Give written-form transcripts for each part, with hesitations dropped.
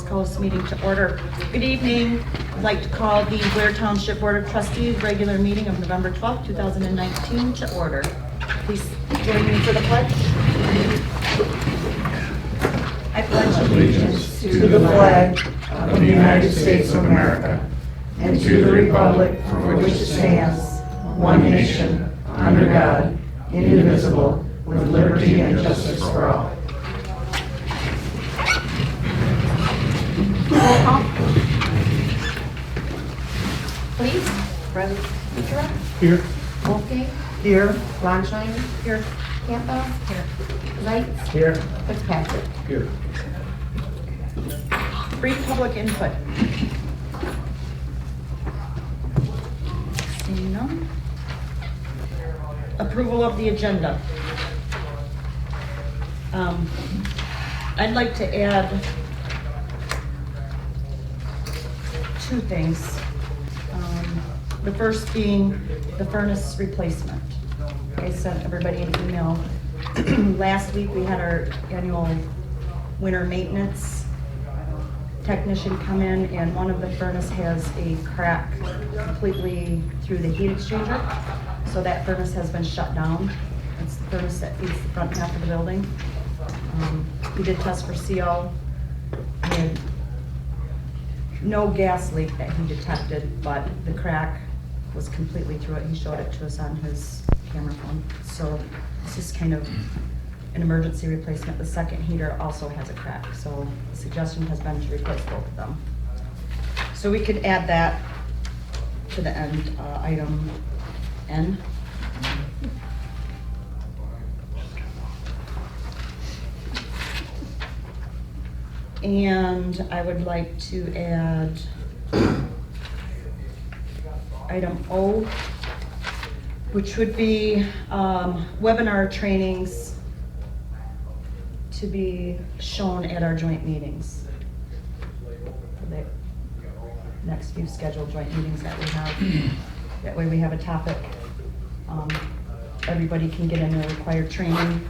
call this meeting to order. Good evening. I'd like to call the Blair Township Board of Trustees regular meeting of November 12th, 2019 to order. Please join me for the pledge. I pledge allegiance to the flag of the United States of America and to the republic for which it stands, one nation, under God, indivisible, with liberty and justice for all. Roll call. Please. President Petra. Here. Wolfgang. Here. Lonshine. Here. Campbell. Here. Zeitz. Here. Fitzpatrick. Here. Brief public input. Seeing none. Approval of the agenda. I'd like to add two things. The first being the furnace replacement. I sent everybody an email. Last week we had our annual winter maintenance technician come in, and one of the furnace has a crack completely through the heat exchanger. So that furnace has been shut down. It's the furnace that feeds the front half of the building. We did test for CO. We had no gas leak that he detected, but the crack was completely through it. He showed it to us on his camera phone. So it's just kind of an emergency replacement. The second heater also has a crack, so the suggestion has been to replace both of them. So we could add that to the end, item N. And I would like to add item O, which would be webinar trainings to be shown at our joint meetings. The next few scheduled joint meetings that we have. That way we have a topic. Everybody can get in a required training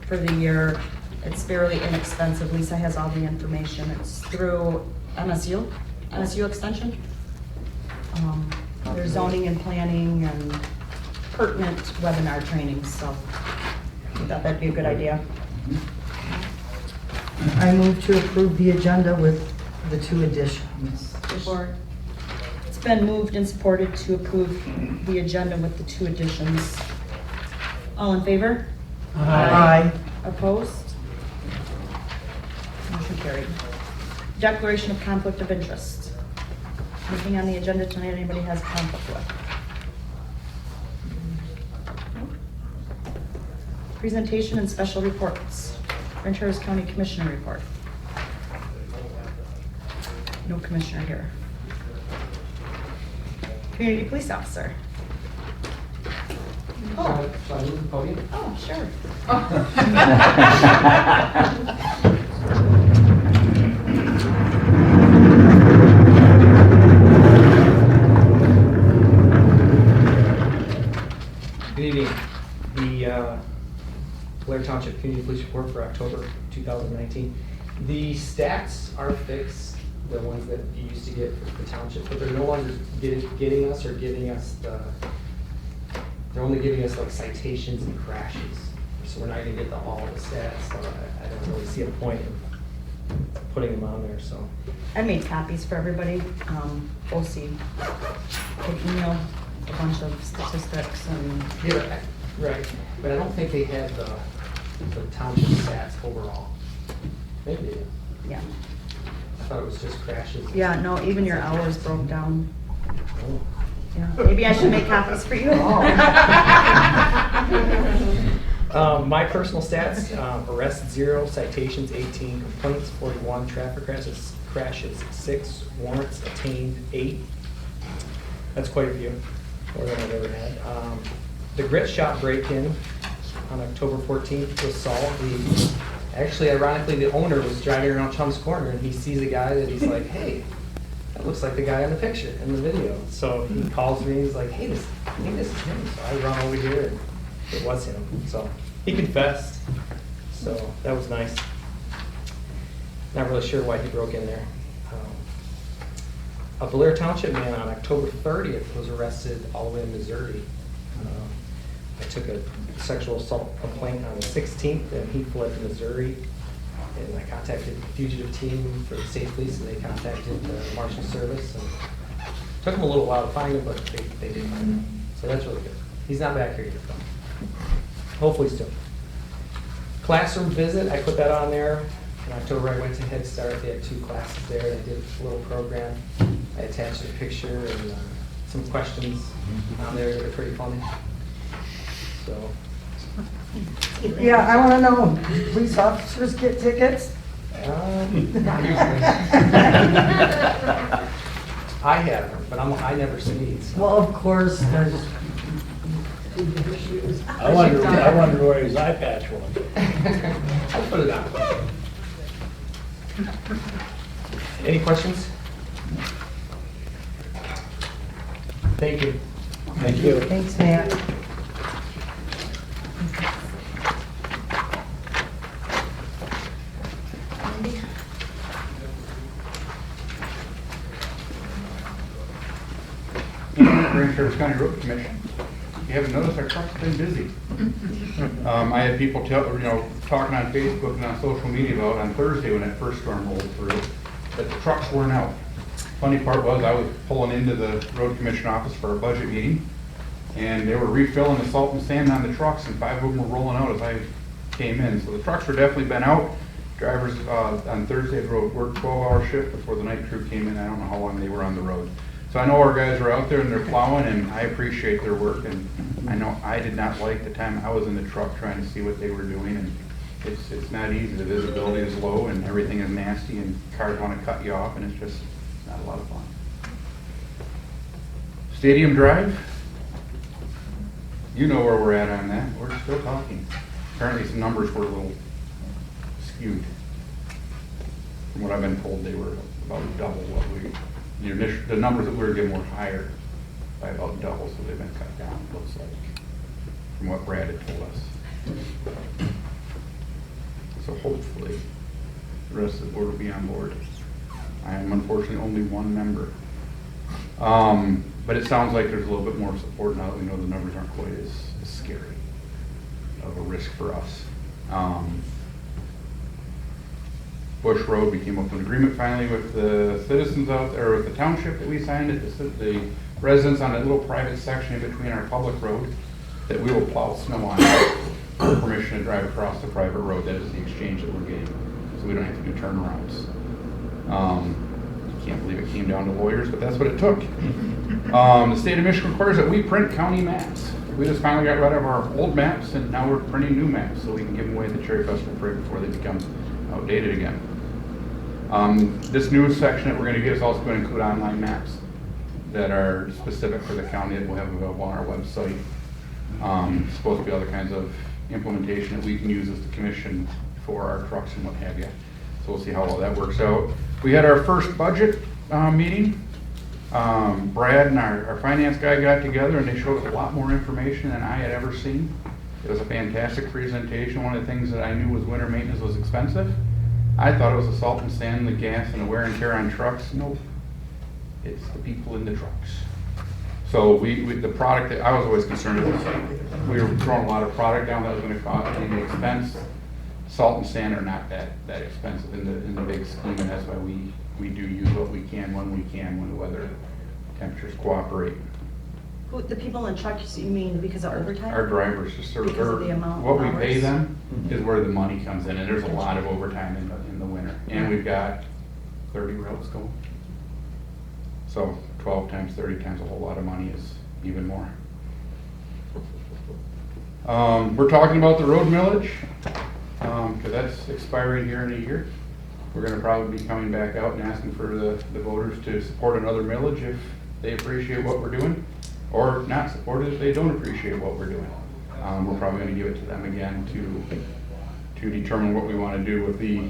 for the year. It's fairly inexpensive. Lisa has all the information. It's through MSU Extension. There's zoning and planning and pertinent webinar trainings, so I thought that'd be a good idea. I move to approve the agenda with the two additions. It's been moved and supported to approve the agenda with the two additions. All in favor? Aye. Opposed? Motion carried. Declaration of conflict of interest. Anything on the agenda tonight anybody has conflict with? Presentation and special reports. Ventura County Commissioner report. No commissioner here. Community police officer. Oh, oh, sure. Good evening. The Blair Township Community Police Report for October 2019. The stats are fixed, the ones that you used to get for the township, but they're no longer getting us or giving us they're only giving us like citations and crashes. So we're not gonna get all the stats, so I don't really see a point of putting them on there, so. I made copies for everybody. OC could email a bunch of statistics and. Yeah, right, but I don't think they had the township stats overall. Maybe they did. Yeah. I thought it was just crashes. Yeah, no, even your hours broke down. Oh. Yeah, maybe I should make copies for you. My personal stats, arrests 0, citations 18, complaints 41, traffic crashes 6, warrants obtained 8. That's quite a few, more than I've ever had. The grit shop break-in on October 14th was solved. Actually, ironically, the owner was driving around Chum's Corner and he sees a guy that he's like, hey, that looks like the guy in the picture, in the video. So he calls me and he's like, hey, I think this is him. So I run over here and it was him. So he confessed. So that was nice. Not really sure why he broke in there. A Blair Township man on October 30th was arrested all the way in Missouri. I took a sexual assault complaint on the 16th, and he fled to Missouri. And I contacted the fugitive team for the state police, and they contacted the marshal service. And took them a little while to find him, but they did find him. So that's really good. He's not back here yet, though. Hopefully soon. Classroom visit, I put that on there. In October, I went to Head Start. They had 2 classes there. I did a little program. I attached a picture and some questions on there that are pretty funny. So, Yeah, I want to know, police officers get tickets? not usually. I haven't, but I never see. So. Well, of course, there's issues. I wonder where his eye patch was. I'll put it on. Any questions? Thank you. Thank you. Thanks, Matt. Grand Traverse County Road Commission. You haven't noticed, our truck's been busy. I had people talking on Facebook and on social media about on Thursday when that first storm rolled through, that the trucks weren't out. Funny part was I was pulling into the road commission office for a budget meeting, and they were refilling the salt and sand on the trucks, and 5 of them were rolling out as I came in. So the trucks were definitely been out. Drivers on Thursday worked 12-hour shift before the night crew came in. I don't know how long they were on the road. So I know our guys are out there and they're plowing, and I appreciate their work. And I know I did not like the time I was in the truck trying to see what they were doing, and it's not easy. The visibility is low and everything is nasty, and cars want to cut you off, and it's just not a lot of fun. Stadium Drive, you know where we're at on that. We're still talking. Apparently some numbers were a little skewed. From what I've been told, they were about double what the numbers that we were given were higher by about double, so they've been cut down, it looks like, from what Brad had told us. So hopefully the rest of the board will be on board. I am unfortunately only one member. But it sounds like there's a little bit more support now that we know the numbers aren't quite as scary of a risk for us. Bush Road, we came up with an agreement finally with the citizens out there, with the township that we signed it, the residents on that little private section in between our public road, that we will plow snow on for permission to drive across the private road. That is the exchange that we're getting, so we don't have to do turnarounds. Can't believe it came down to lawyers, but that's what it took. The state of Michigan requires that we print county maps. We just finally got rid of our old maps, and now we're printing new maps so we can give them away at the Cherry Festival Parade before they become outdated again. This new section that we're going to get is also going to include online maps that are specific for the county that we'll have available on our website. It's supposed to be other kinds of implementation that we can use as the commission for our trucks and what have you. So we'll see how well that works out. We had our first budget meeting. Brad and our finance guy got together and they showed us a lot more information than I had ever seen. It was a fantastic presentation. One of the things that I knew was winter maintenance was expensive. I thought it was the salt and sand, the gas, and the wear and tear on trucks. Nope. It's the people in the trucks. So the product that I was always concerned with, we were throwing a lot of product down that was going to cost any expense. Salt and sand are not that expensive in the big scheme, and that's why we do use what we can when the weather temperatures cooperate. The people in trucks, you mean because of overtime? Our drivers just sort Because of the amount of what we pay hours? them is where the money comes in, and there's a lot of overtime in the winter. And we've got 30 routes going. So 12 times 30 times a whole lot of money is even more. We're talking about the road millage, because that's expiring here in a year. We're going to probably be coming back out and asking for the voters to support another millage if they appreciate what we're doing, or not support it if they don't appreciate what we're doing. We're probably going to give it to them again to determine what we want to do with the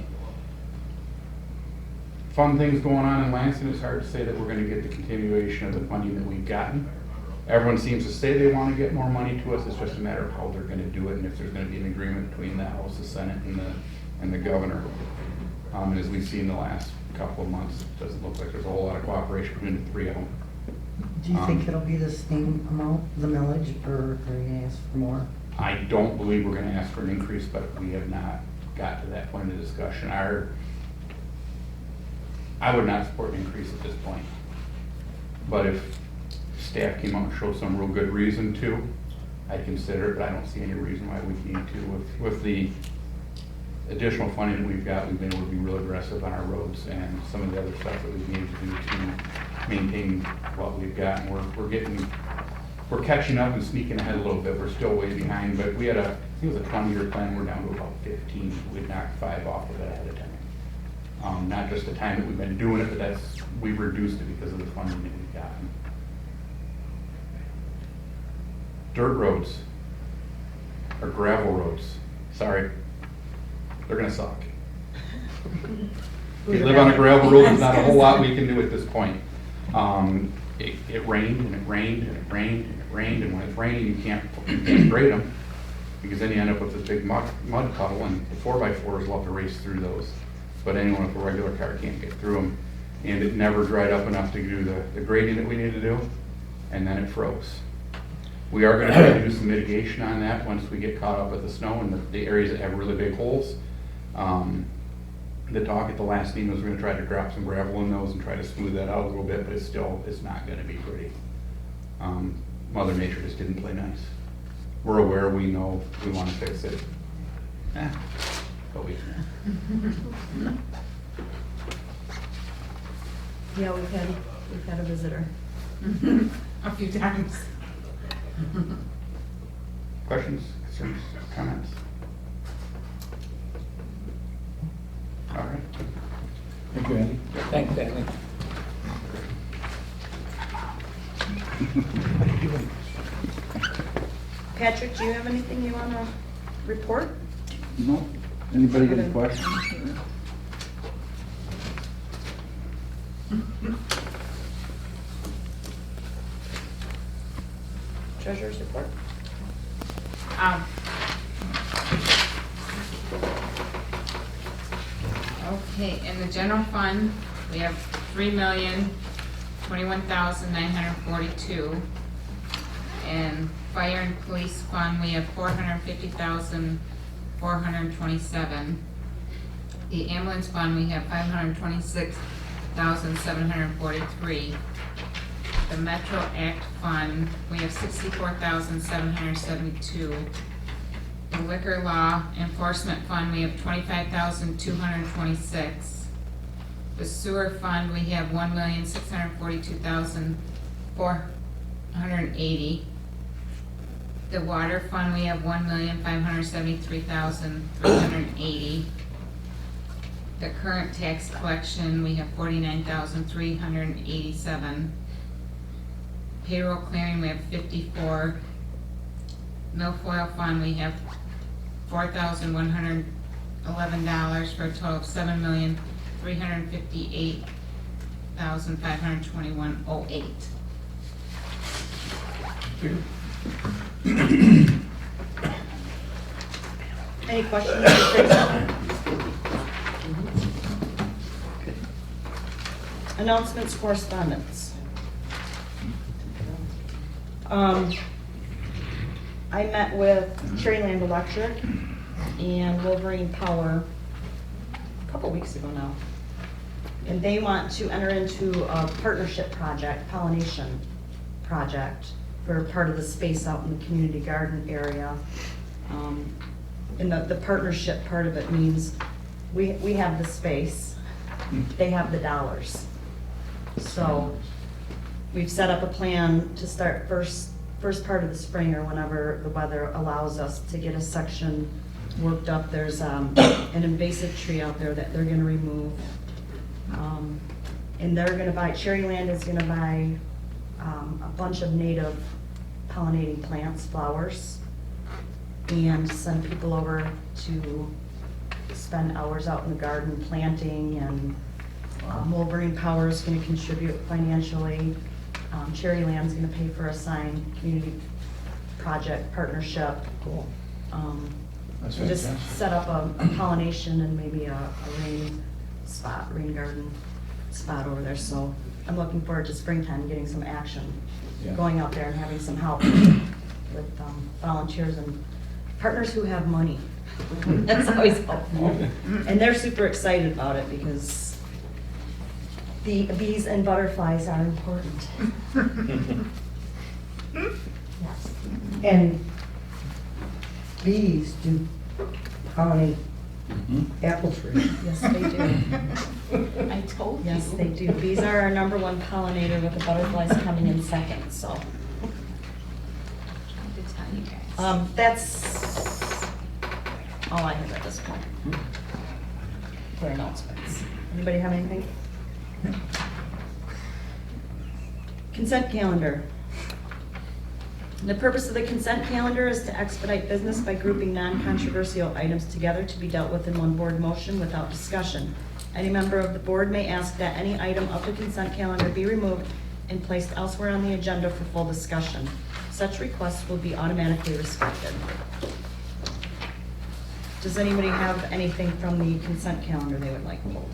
fun things going on in Lansing. It's hard to say that we're going to get the continuation of the funding that we've gotten. Everyone seems to say they want to get more money to us. It's just a matter of how they're going to do it and if there's going to be an agreement between the House, the Senate, and the governor. And as we've seen the last couple of months, it doesn't look like there's a whole lot of cooperation between the three of them. Do you think it'll be the same amount, the millage, or are you gonna ask for more? I don't believe we're gonna ask for an increase, but we have not got to that point of discussion. I would not support an increase at this point. But if staff came out and showed some real good reason to, I'd consider it, but I don't see any reason why we need to. With the additional funding that we've got, we've been able to be real aggressive on our roads and some of the other stuff that we've needed to do to maintain what we've got. And we're catching up and sneaking ahead a little bit. We're still way behind, but we had I think it was a 20-year plan. We're down to about 15. We'd knocked 5 off of it ahead of time. Not just the time that we've been doing it, but we've reduced it because of the funding that we've gotten. Dirt roads or gravel roads, sorry, they're gonna suck. If you live on a gravel road, there's not a whole lot we can do at this point. It rained and it rained and it rained and it rained, and when it's raining, you can't grade them because then you end up with this big mud puddle, and the 4x4s love to race through those. But anyone with a regular car can't get through them. And it never dried up enough to do the grading that we need to do, and then it froze. We are gonna try to do some mitigation on that once we get caught up with the snow and the areas that have really big holes. The talk at the last meeting was we're gonna try to drop some gravel in those and try to smooth that out a little bit, but it's not gonna be pretty. Mother Nature just didn't play nice. We're aware, we know, we wanna fix it. But we can't. Yeah, we've had a visitor. A few times. Questions, concerns, comments? All right. Thank you, Andy. Thanks, Andy. Patrick, do you have anything you want to report? No. Anybody got any questions? Treasurer's report? Okay, in the general fund, we have $3,021,942. In fire and police fund, we have $450,427. The ambulance fund, we have $526,743. The Metro Act fund, we have $64,772. The liquor law enforcement fund, we have $25,226. The sewer fund, we have $1,642,480. The water fund, we have $1,573,380. The current tax collection, we have $49,387. Payroll clearing, we have 54. Milfoil fund, we have $4,111 for a total of $7,358,521.08. Any questions? Teresa? Announcements, correspondence. I met with Cherryland Electric and Wolverine Power a couple weeks ago now. And they want to enter into a partnership project, pollination project, for part of the space out in the community garden area. And the partnership part of it means we have the space, they have the dollars. So we've set up a plan to start first part of the spring or whenever the weather allows us to get a section worked up. There's an invasive tree out there that they're gonna remove. And they're gonna buy, Cherryland is gonna buy a bunch of native pollinating plants, flowers, and send people over to spend hours out in the garden planting, and Wolverine Power is gonna contribute financially. Cherryland's gonna pay for a signed community project partnership. Cool. That's And just fantastic. set up a pollination and maybe a rain spot, rain garden spot over there, so I'm looking forward to springtime, getting some action, Yeah. going out there and having some help with volunteers and partners who have money. That's always helpful. And they're super excited about it because the bees and butterflies are important. Yes. And bees do pollinate apple trees. Yes, they do. I told you. Yes, they do. Bees are our number one pollinator, with the butterflies coming in second, so. Trying to tell you guys. That's all I have at this point for announcements. Anybody have anything? Consent calendar. The purpose of the consent calendar is to expedite business by grouping non-controversial items together to be dealt with in one board motion without discussion. Any member of the board may ask that any item of the consent calendar be removed and placed elsewhere on the agenda for full discussion. Such requests will be automatically respected. Does anybody have anything from the consent calendar they would like pulled?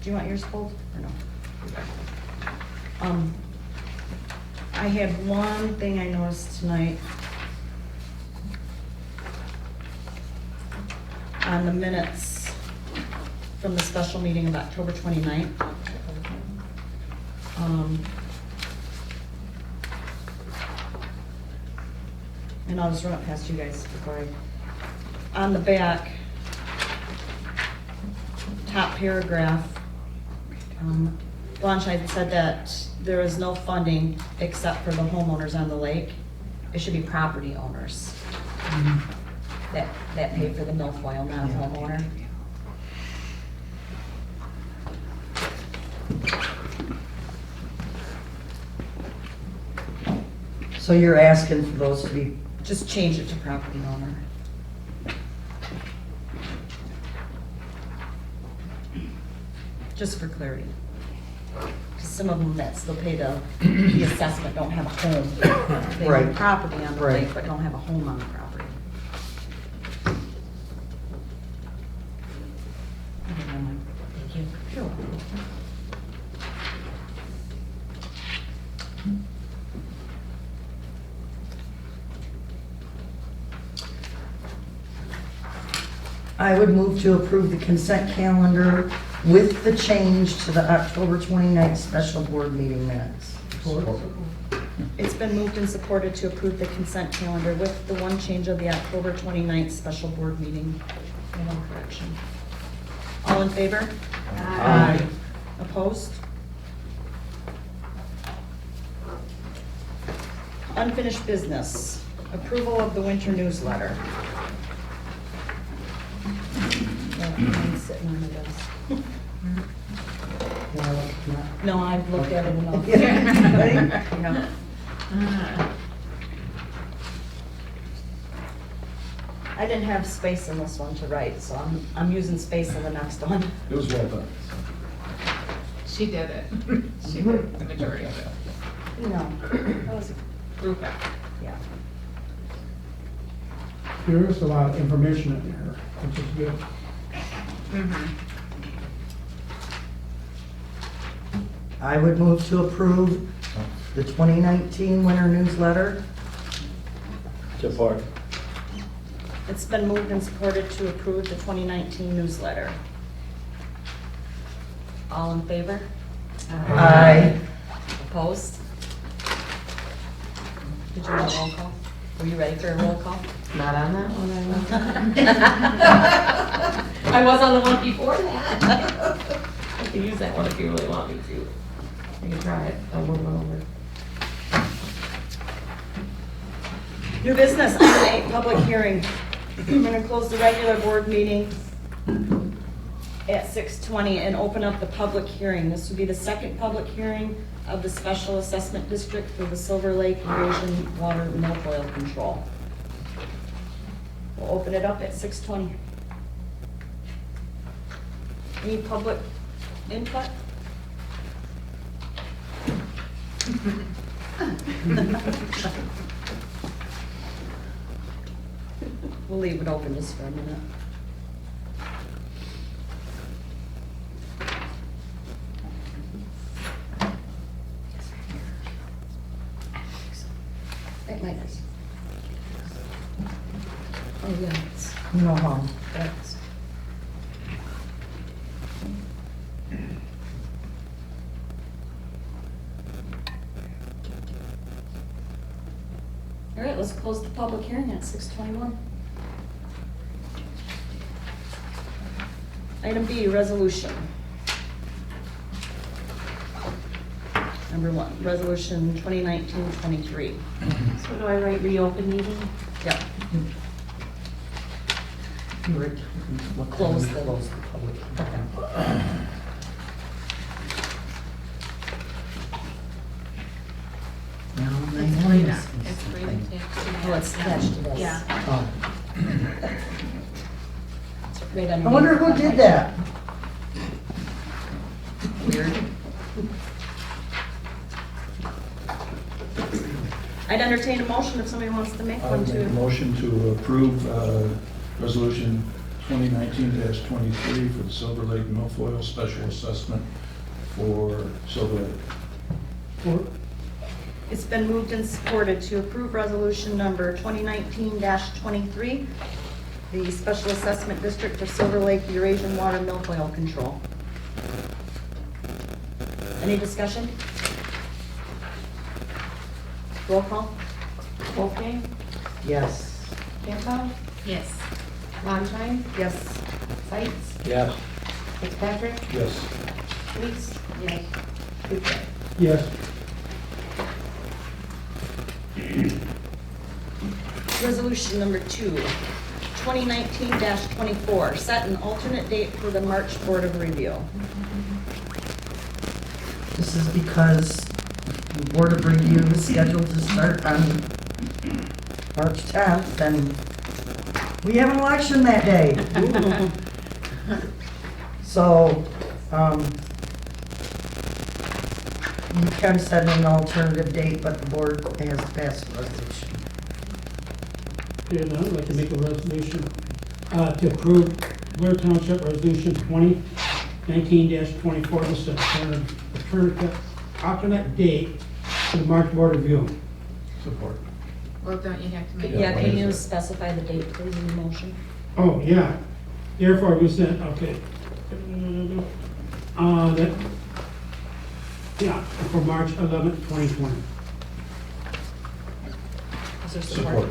Do you want yours pulled or no? I had one thing I noticed tonight on the minutes from the special meeting of October 29th. And I'll just run it past you guys before I, on the back, top paragraph, Blanche had said that there is no funding except for the homeowners on the lake. It should be property owners that pay for the milfoil, not a homeowner. So you're asking for those to be, Just change it to property owner. Just for clarity. 'Cause some of them that still pay the assessment don't have a home. They own Right. property on the Right. lake, but don't have a home on the property. Okay, never mind. Thank you. Sure. I would move to approve the consent calendar with the change to the October 29th special board meeting minutes. It's been moved and supported to approve the consent calendar with the one change of the October 29th special board meeting. And one correction. All in favor? Aye. Opposed? Unfinished business. Approval of the winter newsletter. Mine's sitting on the desk. No, I've looked at it enough. Yeah. Yeah. I didn't have space in this one to write, so I'm using space in the next one. It was well done. She did it. She did the majority of it. No, that was a Group effort. yeah. There is a lot of information in here, which is good. I would move to approve the 2019 winter newsletter. Support. It's been moved and supported to approve the 2019 newsletter. All in favor? Aye. Opposed? Did you want a roll call? Were you ready for a roll call? Not on that one, I was on the one before that. I can use that one if you really want me to. I can try it, I'll move it over. New business, item 8, public hearing. I'm going to close the regular board meeting at 6:20 and open up the public hearing. This would be the second public hearing of the Special Assessment District for the Silver Lake Erosion Water Milfoil Control. We'll open it up at 6:20. Any public input? We'll leave it open just for a minute. Mike. Oh, yeah, it's, No harm. that's. All right, let's close the public hearing at 6:21. Item B, resolution. Number 1, resolution 2019-23. So do I write reopen meeting? Yep. Close the- public. It's Rita. It's Rita. Oh, it's attached to this. Yeah. It's right underneath. I wonder who did that? Weird. I'd entertain a motion if somebody wants to make I one make a too. motion to approve Resolution 2019-23 for the Silver Lake Milfoil Special Assessment for Silver Lake. It's been moved and supported to approve resolution number 2019-23, the Special Assessment District for Silver Lake Eurasian Water Milfoil Control. Any discussion? Roll call? Wolfgang? Yes. Campbell? Yes. Longshine? Yes. Sights? Yes. Fitzpatrick? Yes. Reese? Yes. Boucher? Yes. Resolution number 2, 2019-24, set an alternate date for the March Board of Review. This is because the Board of Review is scheduled to start on March 10th, and we have an election that day. So, you can set an alternative date, but the board has to pass a resolution. And I'd like to make a resolution to approve Blair Township Resolution 2019-24 to set alternate date for the March Board Review. Support. Well, don't you have to make? Yeah, what can is you it? specify the date, please, in the motion? Oh, yeah. Therefore, we said, okay. That, yeah, for March 11th, 2020. Is there support?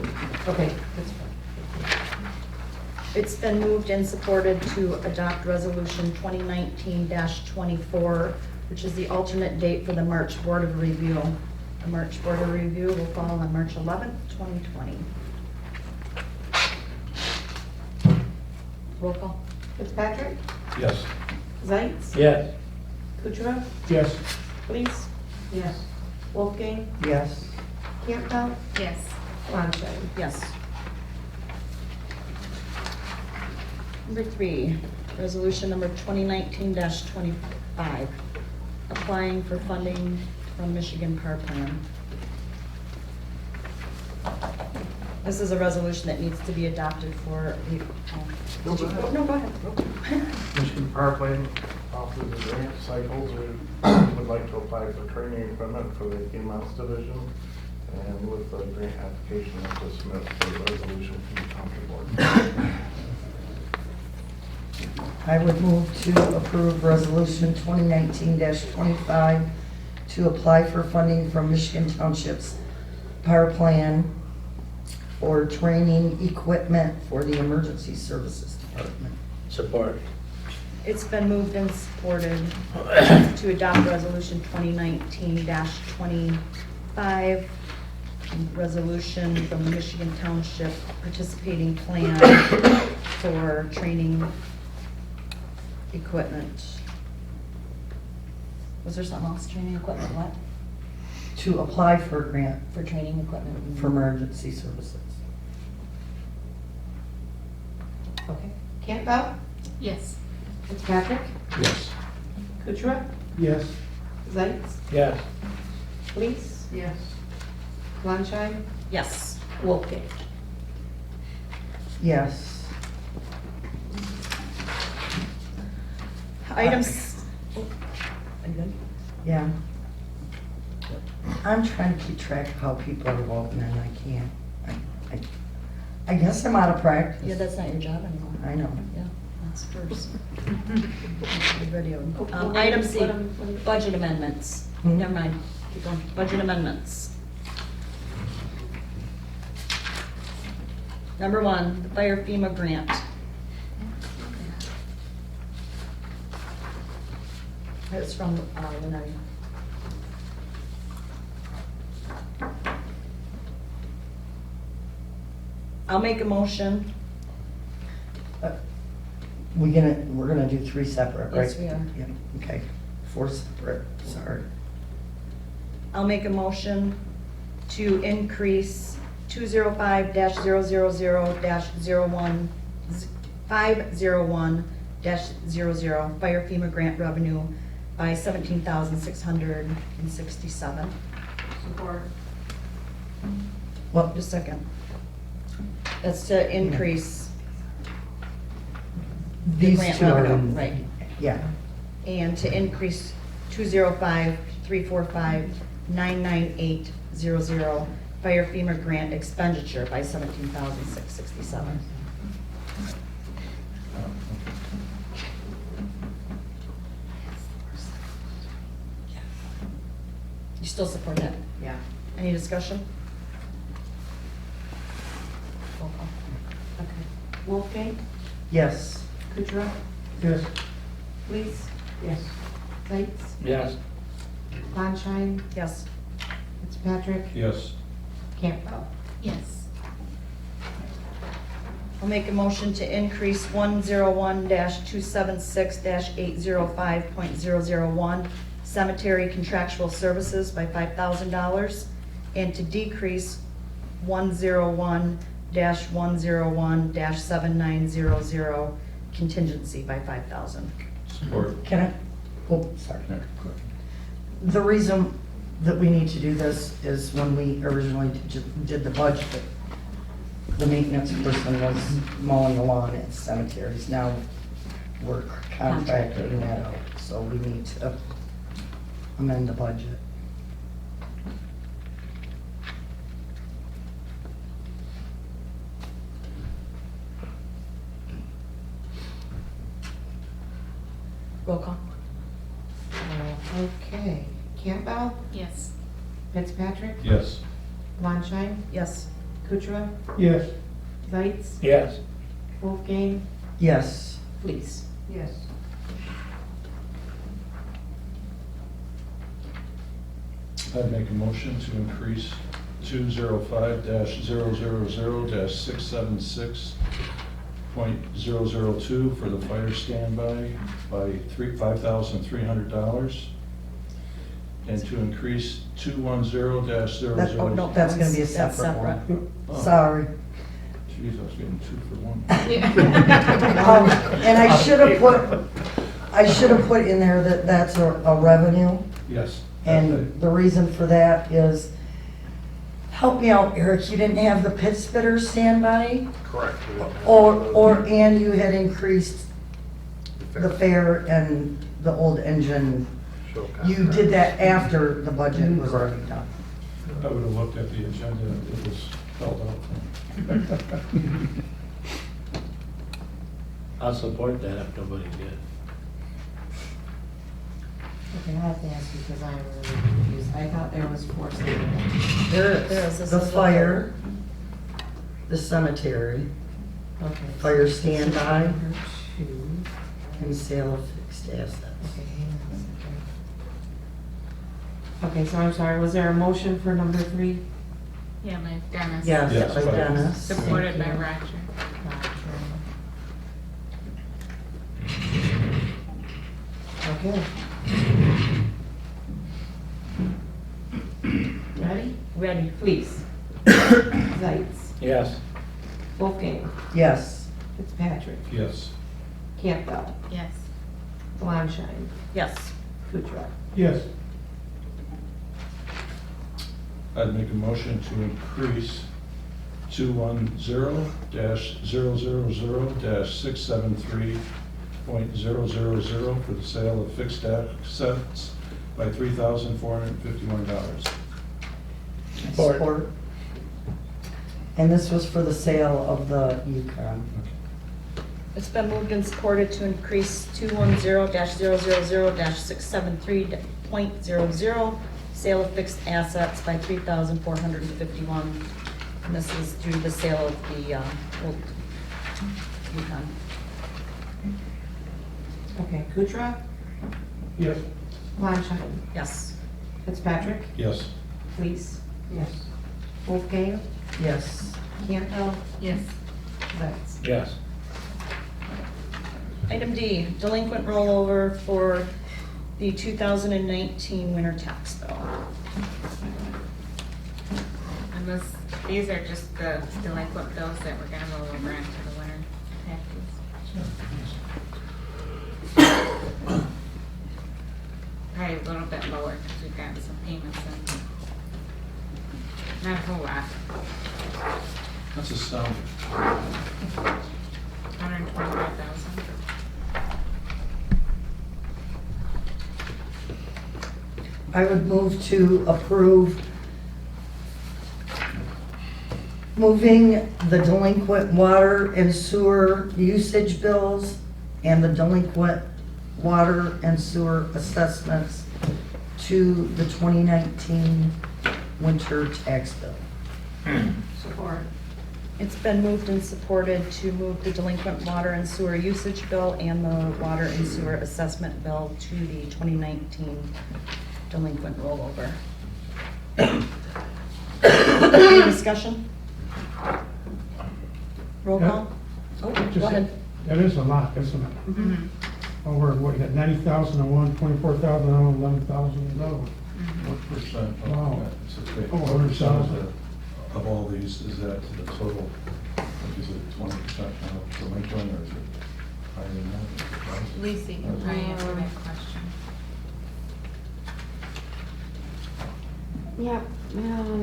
Okay. It's been moved and supported to adopt resolution 2019-24, which is the alternate date for the March Board of Review. The March Board of Review will fall on March 11th, 2020. Roll call? Fitzpatrick? Yes. Sights? Yes. Kuchera? Yes. Reese? Yes. Wolfgang? Yes. Campbell? Yes. Longshine? Yes. Number 3, resolution number 2019-25, applying for funding from Michigan Power Plan. This is a resolution that needs to be adopted for the, No, go ahead. no, go ahead. Michigan Power Plan offers a grant cycles. We would like to apply for training equipment for the EMS division. And with the grant application, I have to submit the resolution to the township board. I would move to approve resolution 2019-25 to apply for funding from Michigan Township's Power Plan for training equipment for the Emergency Services Department. Support. It's been moved and supported to adopt resolution 2019-25, resolution from the Michigan Township participating plan for training equipment. Was there something else? Training equipment, what? To apply for a grant For training equipment? for emergency services. Okay. Campbell? Yes. Fitzpatrick? Yes. Kuchera? Yes. Sights? Yes. Reese? Yes. Longshine? Yes. Wolfgang? Yes. Items. Are you good? Yeah. I'm trying to keep track of how people are voting and I can't. I guess I'm out of practice. Yeah, that's not your job anymore. I know. Yeah, that's first. Video. Item C, budget amendments. Hmm? Never mind, keep going. Budget amendments. Number 1, the fire FEMA grant. It's from Lenny. I'll make a motion. We're gonna do 3 separate, right? Yes, we are. Yeah, okay. 4 separate, sorry. I'll make a motion to increase 205-000-01, 501-00 fire FEMA grant revenue by $17,667. Support. Well, Just a second. That's to increase the these grant two are revenue, in. right. Yeah, And to increase 205-345-99800 fire FEMA grant expenditure by $17,667. You still support that? Yeah. Any discussion? Roll call. Okay. Wolfgang? yes. Kuchera? Yes. Please? Yes. Seitz? Yes. Bonshine? Yes. Fitzpatrick? Yes. Campbell? Yes. I'll make a motion to increase 101-276-805.001 cemetery contractual services by $5,000 and to decrease 101-101-7900 contingency by $5,000. Support. Can I, oh, sorry. The reason that we need to do this is when we originally did the budget, the maintenance person was mowing the lawn at cemeteries. Now we're contracting that out, so we need to amend the budget. Roll call. Okay. Campbell? Yes. Fitzpatrick? Yes. Bonshine? Yes. Kuchera? Yes. Seitz? Yes. Wolfgang? Yes. Please. Yes. I'd make a motion to increase 205-000-676.002 for the fire standby by $5,300. And to increase 210-00. That, oh, no, that's gonna be a That's separate one. Oh. Sorry. Jeez, I was getting 2 for 1. And I should have put in there that that's a revenue. Yes. And the reason for that is, help me out, Eric, you didn't have the pit spitter standby? Correct. And you had increased the fare and the old engine. You did that after the budget was already done. I would have looked at the agenda if it was spelled out. I'll support that if nobody did. Okay, I have to ask you because I'm really confused. I thought there was 4 separate. There is. This The is fire, the cemetery, Okay. fire standby, Number 2. and sale of fixed assets. Okay, hang on a second. Okay, so I'm sorry, was there a motion for number 3? Yeah, by Dennis. Yes, Yes, by fire. Dennis. Supported by Thank you. Roger. Okay. Ready? Ready. Please. Seitz. Yes. Wolfgang. Yes. Fitzpatrick. Yes. Campbell. Yes. Bonshine. Yes. Kuchera. Yes. I'd make a motion to increase 210-000-673.000 for the sale of fixed assets by $3,451. Support. And this was for the sale of the Yukon. It's been moved and supported to increase 210-000-673.00, sale of fixed assets by $3,451. And this is due to the sale of the old Yukon. Okay, Kutra, Yes. Washington, Yes. Fitzpatrick, Yes. Fleece. Yes. Wolfgang, Yes. Campbell, Yes. Betts. Yes. Item D, delinquent rollover for the 2019 winter tax bill. And these are just the delinquent bills that we're gonna roll over into the winter taxes. Probably a little bit lower because we've gotten some payments in. Not a whole lot, That's a sound. 125,000. I would move to approve moving the delinquent water and sewer usage bills and the delinquent water and sewer assessments to the 2019 winter tax bill. Support. It's been moved and supported to move the delinquent water and sewer usage bill and the water and sewer assessment bill to the 2019 delinquent rollover. Any discussion? Roll call? Oh, go ahead. That is a lot, isn't it? Mhm. Over, what, you got 90,000 on one, 24,000 on one, 11,000 on the other one. What percent Wow. of that? Oh, 100,000. Of all these, is that to the total? Like, is it 20% now delinquent, or is it higher than that? Lisa, you can probably answer that question. Yep,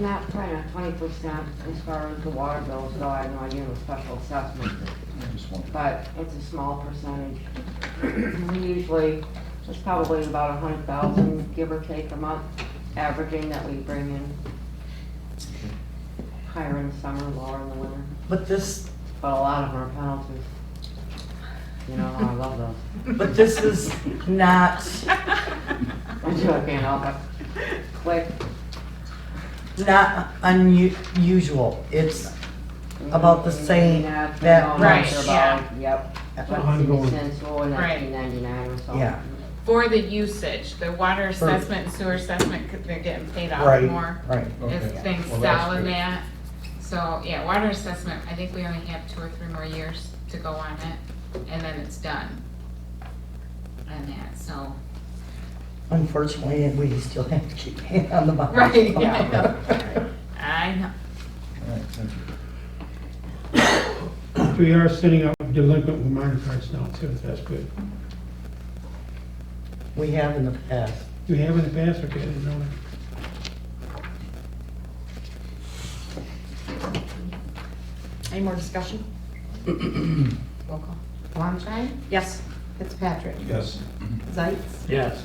not quite at 20% as far as the water bills go. I have no idea the special assessment, I just wondered. but it's a small percentage. We usually, it's probably about 100,000, give or take a month, averaging that we bring in. Higher in the summer, lower in the winter, But this, but a lot of them are penalties. You know, I love those. but this is not, I'm joking, I'll have quick. not unusual. It's about the same that Right, much. yeah. Yep. That's But ongoing. since, oh, in Right. 1999 or so. Yeah. For the usage, the water For- assessment and sewer assessment, 'cause they're getting paid off Right, more. right. If Okay. things Well, that's sell in good. that. So, yeah, water assessment, I think we only have 2 or 3 more years to go on it, and then it's done. And that, so. Unfortunately, we still have to keep paying on the bond. Right, yeah. I know. All right, thank you. We are sending out delinquent minor cards now too, that's good. We have in the past. We have in the past, okay, I didn't know that. Any more discussion? Roll call. Washington, Yes. Fitzpatrick, Yes. Zeitz, Yes.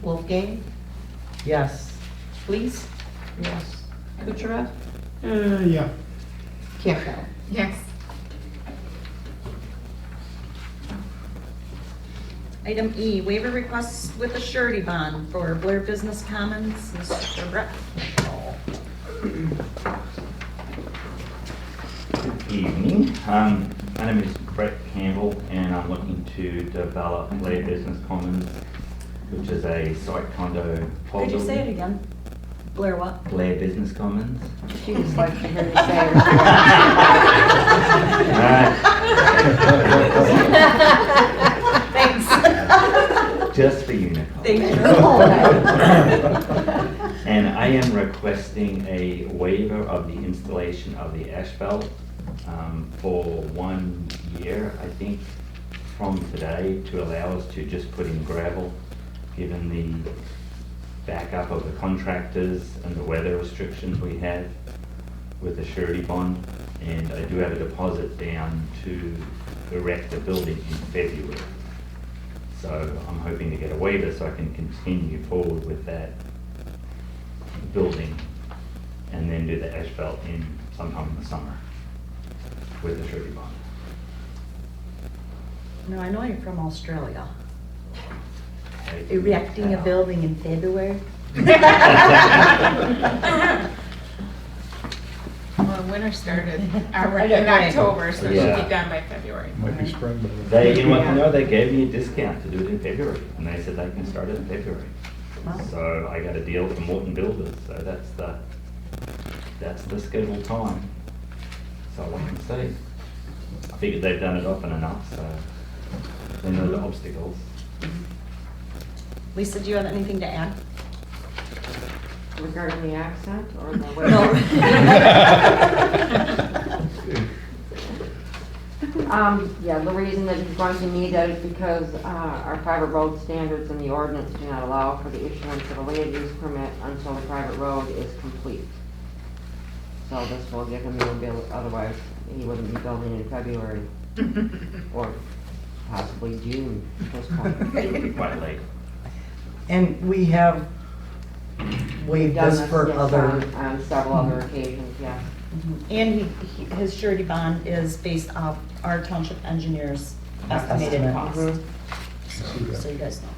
Wolfgang, Yes. Fleece. Yes. Kutra, Yeah. Campbell. Yes. Item E, waiver requests with a surety bond for Blair Business Commons, Mr. Brett. Good evening. My name is Brett Campbell, and I'm looking to develop Blair Business Commons, which is a site condo. Could you say it again? Blair what? Blair Business Commons. She just likes to hear you say it. Thanks. Just for you, Nicole. Thank you. And I am requesting a waiver of the installation of the asphalt for 1 year, I think, from today, to allow us to just put in gravel, given the backup of the contractors and the weather restrictions we have with the surety bond. And I do have a deposit down to erect the building in February. So I'm hoping to get a waiver so I can continue forward with that building and then do the asphalt in sometime in the summer with the surety bond. No, I know you're from Australia. Okay. Erecting a building in February? Well, winter started already Yeah, in right. October, so it should Yeah. be done by February. Might be spring, but. They, you know what, no, they gave me a discount to do it in February, and they said they can start it in February. Wow. So I got a deal from Morton Builders, so that's the scheduled time. So I can see. I figured they've done it often enough, so they know the obstacles. Lisa, do you have anything to add? Regarding the accent or the way? No. Yeah, the reason that he's going to need that is because our private road standards and the ordinance do not allow for the issuance of a land use permit until the private road is complete. So this will give him the ability, otherwise he wouldn't be building in February or possibly June at this point. It'll be quite late. And we have waived Done this for yes, other, on several other occasions, yes. And his surety bond is based off our township engineer's estimated Estimate. cost. So you guys know.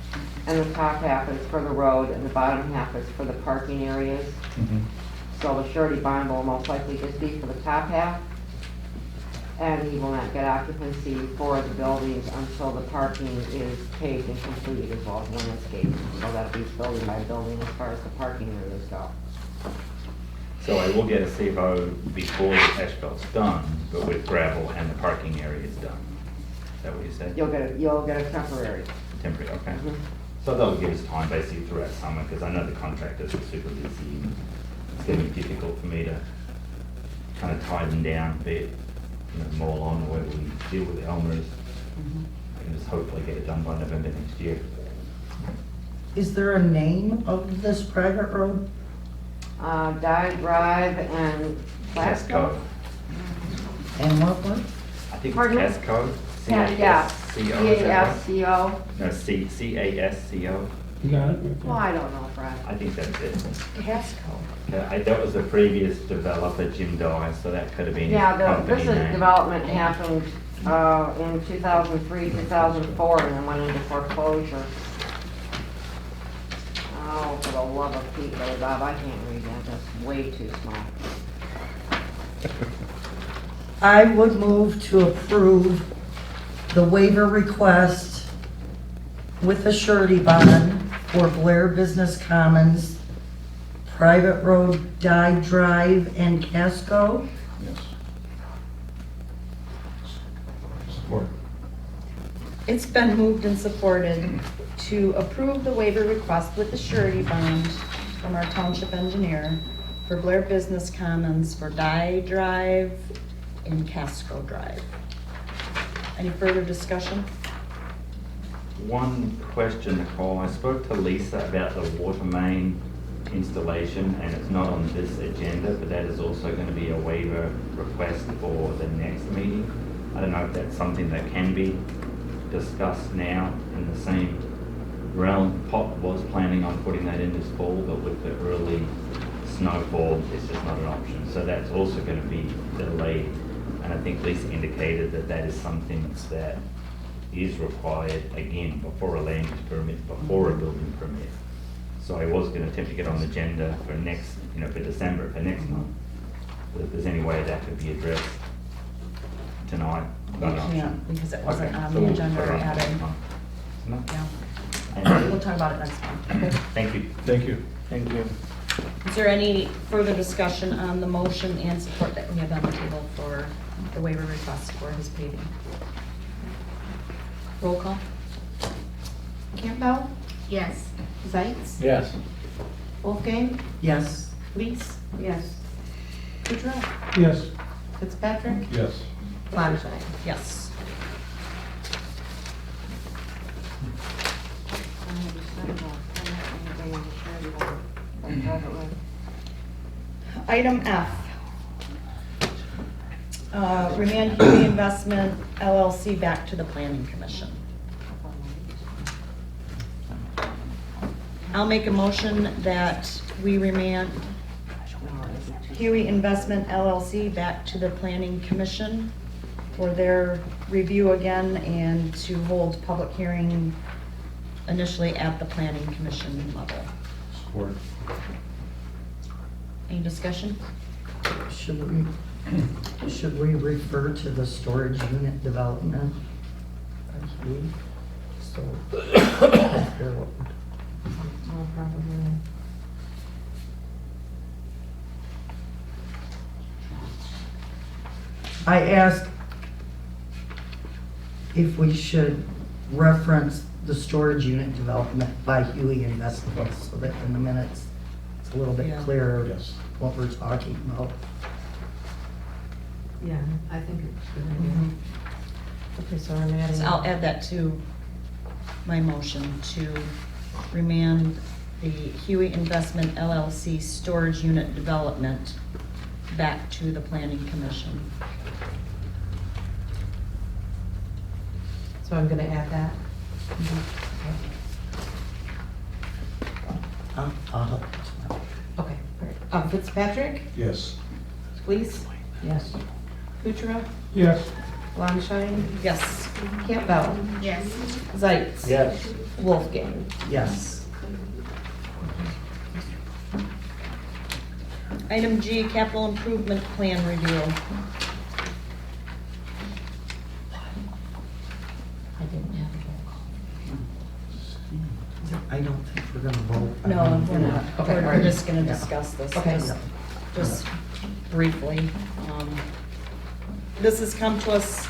And the top half is for the road and the bottom half is for the parking areas. So the surety bond will most likely just be for the top half. And he will not get occupancy for the buildings until the parking is paved and completed as well as landscaping. So that'll be building by building as far as the parking areas go. So I will get a CFO before the asphalt's done, but with gravel and the parking area is done. Is that what you said? You'll get a temporary. Temporary, okay. Mhm. So that'll give us time basically throughout summer, because I know the contractors are super busy. And it's gonna be difficult for me to kind of tie them down a bit, more along the way we deal with the owners. And just hopefully get it done by November next year. is there a name of this private road? Dye Drive and Casco. And what? I think it's Pardon? Casco. Yeah, C-A-S-C-O, is that right? C-A-S-C-O. No, C-A-S-C-O. You got it? Okay. Well, I don't know, Brad. I think that's it. Casco. That was the previous developer, Jim Dye, so that could have been his Yeah, company this name. development happened in 2003, 2004, and then went into foreclosure. Oh, for the love of Pete, Billy Bob, I can't read that, that's way too small. I would move to approve the waiver request with a surety bond for Blair Business Commons, private road Dye Drive and Casco. Yes. Support. It's been moved and supported to approve the waiver request with the surety bond from our township engineer for Blair Business Commons for Dye Drive and Casco Drive. Any further discussion? One question, Nicole. I spoke to Lisa about the water main installation, and it's not on this agenda, but that is also going to be a waiver request for the next meeting. I don't know if that's something that can be discussed now in the same realm. Pop was planning on putting that in this fall, but with the early snowfall, it's just not an option. So that's also going to be delayed. And I think Lisa indicated that that is something that is required, again, before a land use permit, before a building permit. So I was going to attempt to get on the agenda for next, for December, for next month. But if there's any way that could be addressed tonight. You not an option. can't, because it wasn't Okay, on so the we'll agenda put or it on next added. month. No? Yeah, And- we'll talk about it next month. Okay. Thank you. Thank you. Thank you. Is there any further discussion on the motion and support that we have on the table for the waiver request for his paving? Roll call? Campbell? Yes. Zeitz? Yes. Wolfgang? Yes. Lees? Yes. Kudrow? Yes. Fitzpatrick? Yes. Flansbrough? Yes. Item F. Remand Huey Investment LLC back to the Planning Commission. I'll make a motion that we remand, Huey Investment LLC back to the Planning Commission for their review again and to hold public hearing initially at the Planning Commission level. Support. Any discussion? Should we refer to the storage unit development? So. Oh, probably. I asked if we should reference the storage unit development by Huey Investments so that in the minutes it's a little bit Yeah. clearer Yes. what we're talking about. Yeah, I think it's a good idea. Okay, so I'm adding. So I'll add that to my motion to remand the Huey Investment LLC storage unit development back to the Planning Commission. So I'm gonna add that. I'll help. Okay, all right. Fitzpatrick, Yes. Fleece, Yes. Kuchera, Yes. Longshine, Yes. Campbell, Yes. Zeitz. Yes. Wolfgang. Yes. Item G, capital improvement plan review. I didn't have I don't think we're gonna vote. No, we're not. Okay, We're alright. just gonna Yeah. discuss this. Okay. Just briefly. This has come to us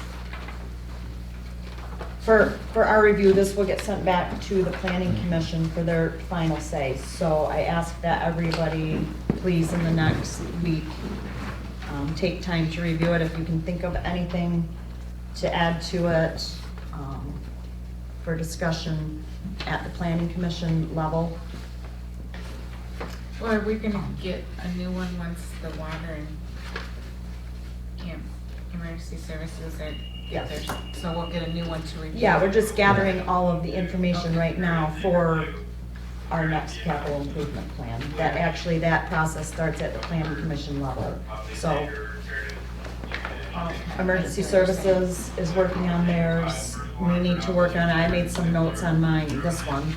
for our review. This will get sent back to the Planning Commission for their final say. So I ask that everybody, please, in the next week, take time to review it. If you can think of anything to add to it for discussion at the Planning Commission level. Well, are we gonna get a new one once the water and emergency services are, Yes. so we'll get a new one to review? Yeah, we're just gathering all of the information right now for our next capital improvement plan. That actually, that process starts at the Planning Commission level. So, Emergency Services is working on theirs. We need to work on, I made some notes on mine, this one.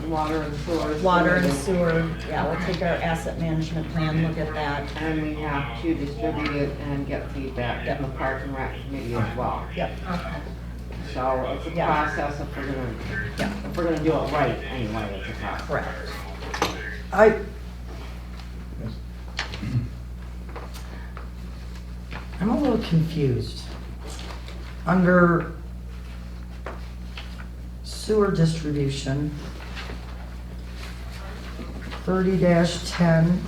Water and sewer. Water and sewer, yeah, we'll take our asset management plan, look at that. And we have to distribute it and get feedback from the Park and Rec Committee as well. Yep. Okay. So it's a Yeah. process if we're gonna do it right anyway, it's a process. Correct. I'm a little confused. Under sewer distribution, 30-10,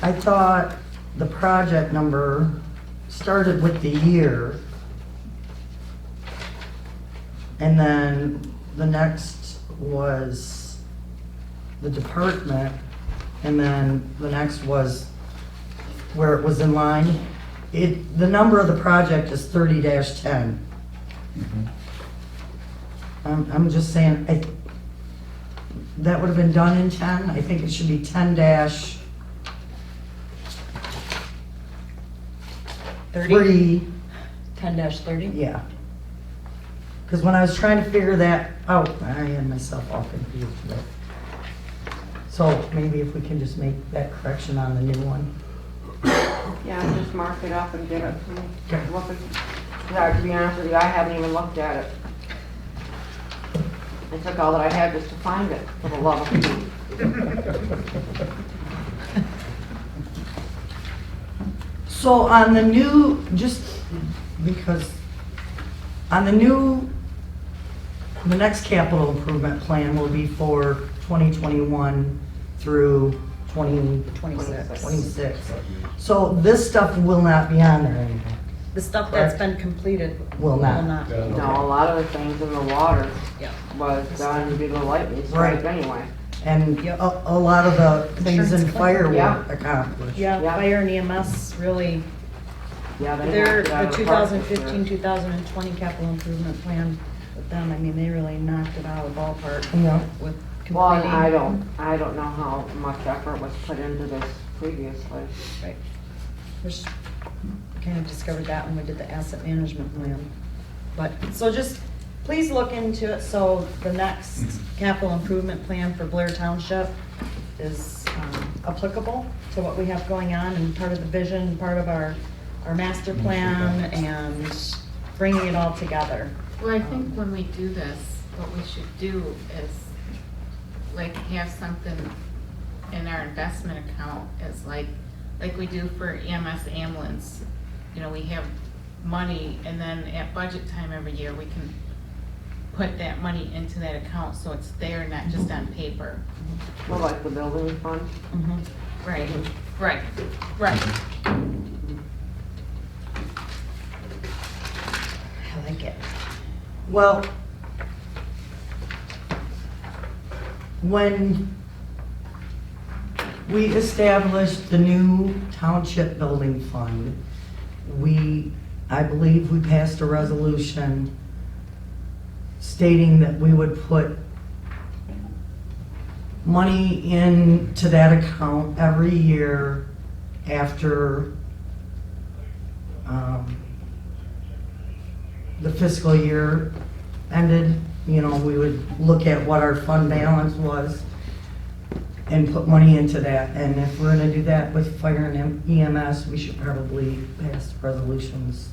I thought the project number started with the year, and then the next was the department, and then the next was where it was in line. The number of the project is 30-10. I'm just saying, that would have been done in 10. I think it should be 10-3. 10-30? Yeah. Because when I was trying to figure that out, I had myself all confused. But. So maybe if we can just make that correction on the new one. Yeah, just mark it up and get it to me. Okay. Yeah, to be honest with you, I haven't even looked at it. I took all that I had just to find it, for the love of Pete. So on the new, just because, on the new, the next capital improvement plan will be for 2021 through 2026. So this stuff will not be on there anymore. The stuff that's been completed Will not. No, a lot of the things in the water Yeah. was done due to lightning strike Right. anyway. And Yep. a lot of the things in Insurance fire Yeah. were accomplished. Yeah, Yeah. fire and EMS really, Yeah, they they're, knocked it out the of the park this 2015, year. 2020 capital improvement plan with them, I mean, they really knocked it out of the ballpark Yeah. with Well, and completing. I don't know how much effort was put into this previously. Right. Which kind of discovered that when we did the asset management plan. But, so just, please look into it, so the next capital improvement plan for Blair Township is applicable to what we have going on, and part of the vision, part of our master plan, and bringing it all together. Well, I think when we do this, what we should do is like have something in our investment account as like we do for EMS ambulance. You know, we have money, and then at budget time every year, we can put that money into that account so it's there, not just on paper. Well, like the building fund. Right, right, right. I like it. Well, when we established the new township building fund, I believe we passed a resolution stating that we would put money into that account every year after the fiscal year ended. You know, we would look at what our fund balance was and put money into that. And if we're gonna do that with fire and EMS, we should probably pass resolutions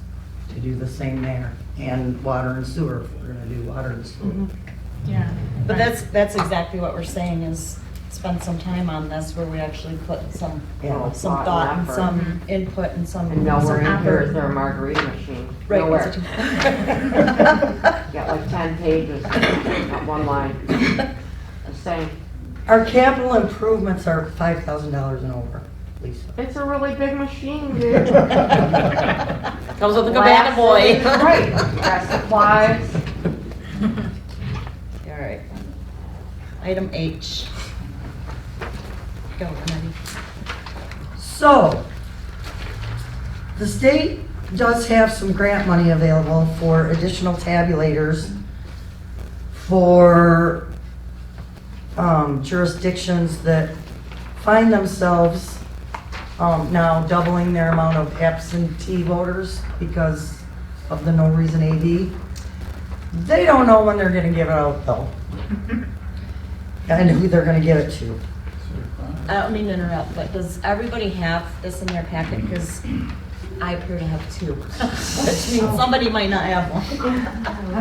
to do the same there. And water and sewer, if we're gonna do water and sewer. Yeah. But that's exactly what we're saying, is spend some time on this where we actually put some Yeah. thought and Effort. some input and some. And nowhere in some here effort. is there a margarita machine. Right. Nowhere. Got like 10 pages, not one line. The same. Our capital improvements are $5,000 and over, Lisa. It's a really big machine, dude. Comes with a cabana boy. Right. Got supplies. All right. Item H. Go, Renee. So, the state does have some grant money available for additional tabulators for jurisdictions that find themselves now doubling their amount of absentee voters because of the no reason AD. They don't know when they're gonna give it out though. And who they're gonna give it to. I don't mean to interrupt, but does everybody have this in their packet? Because I appear to have two, which means somebody might not have one. I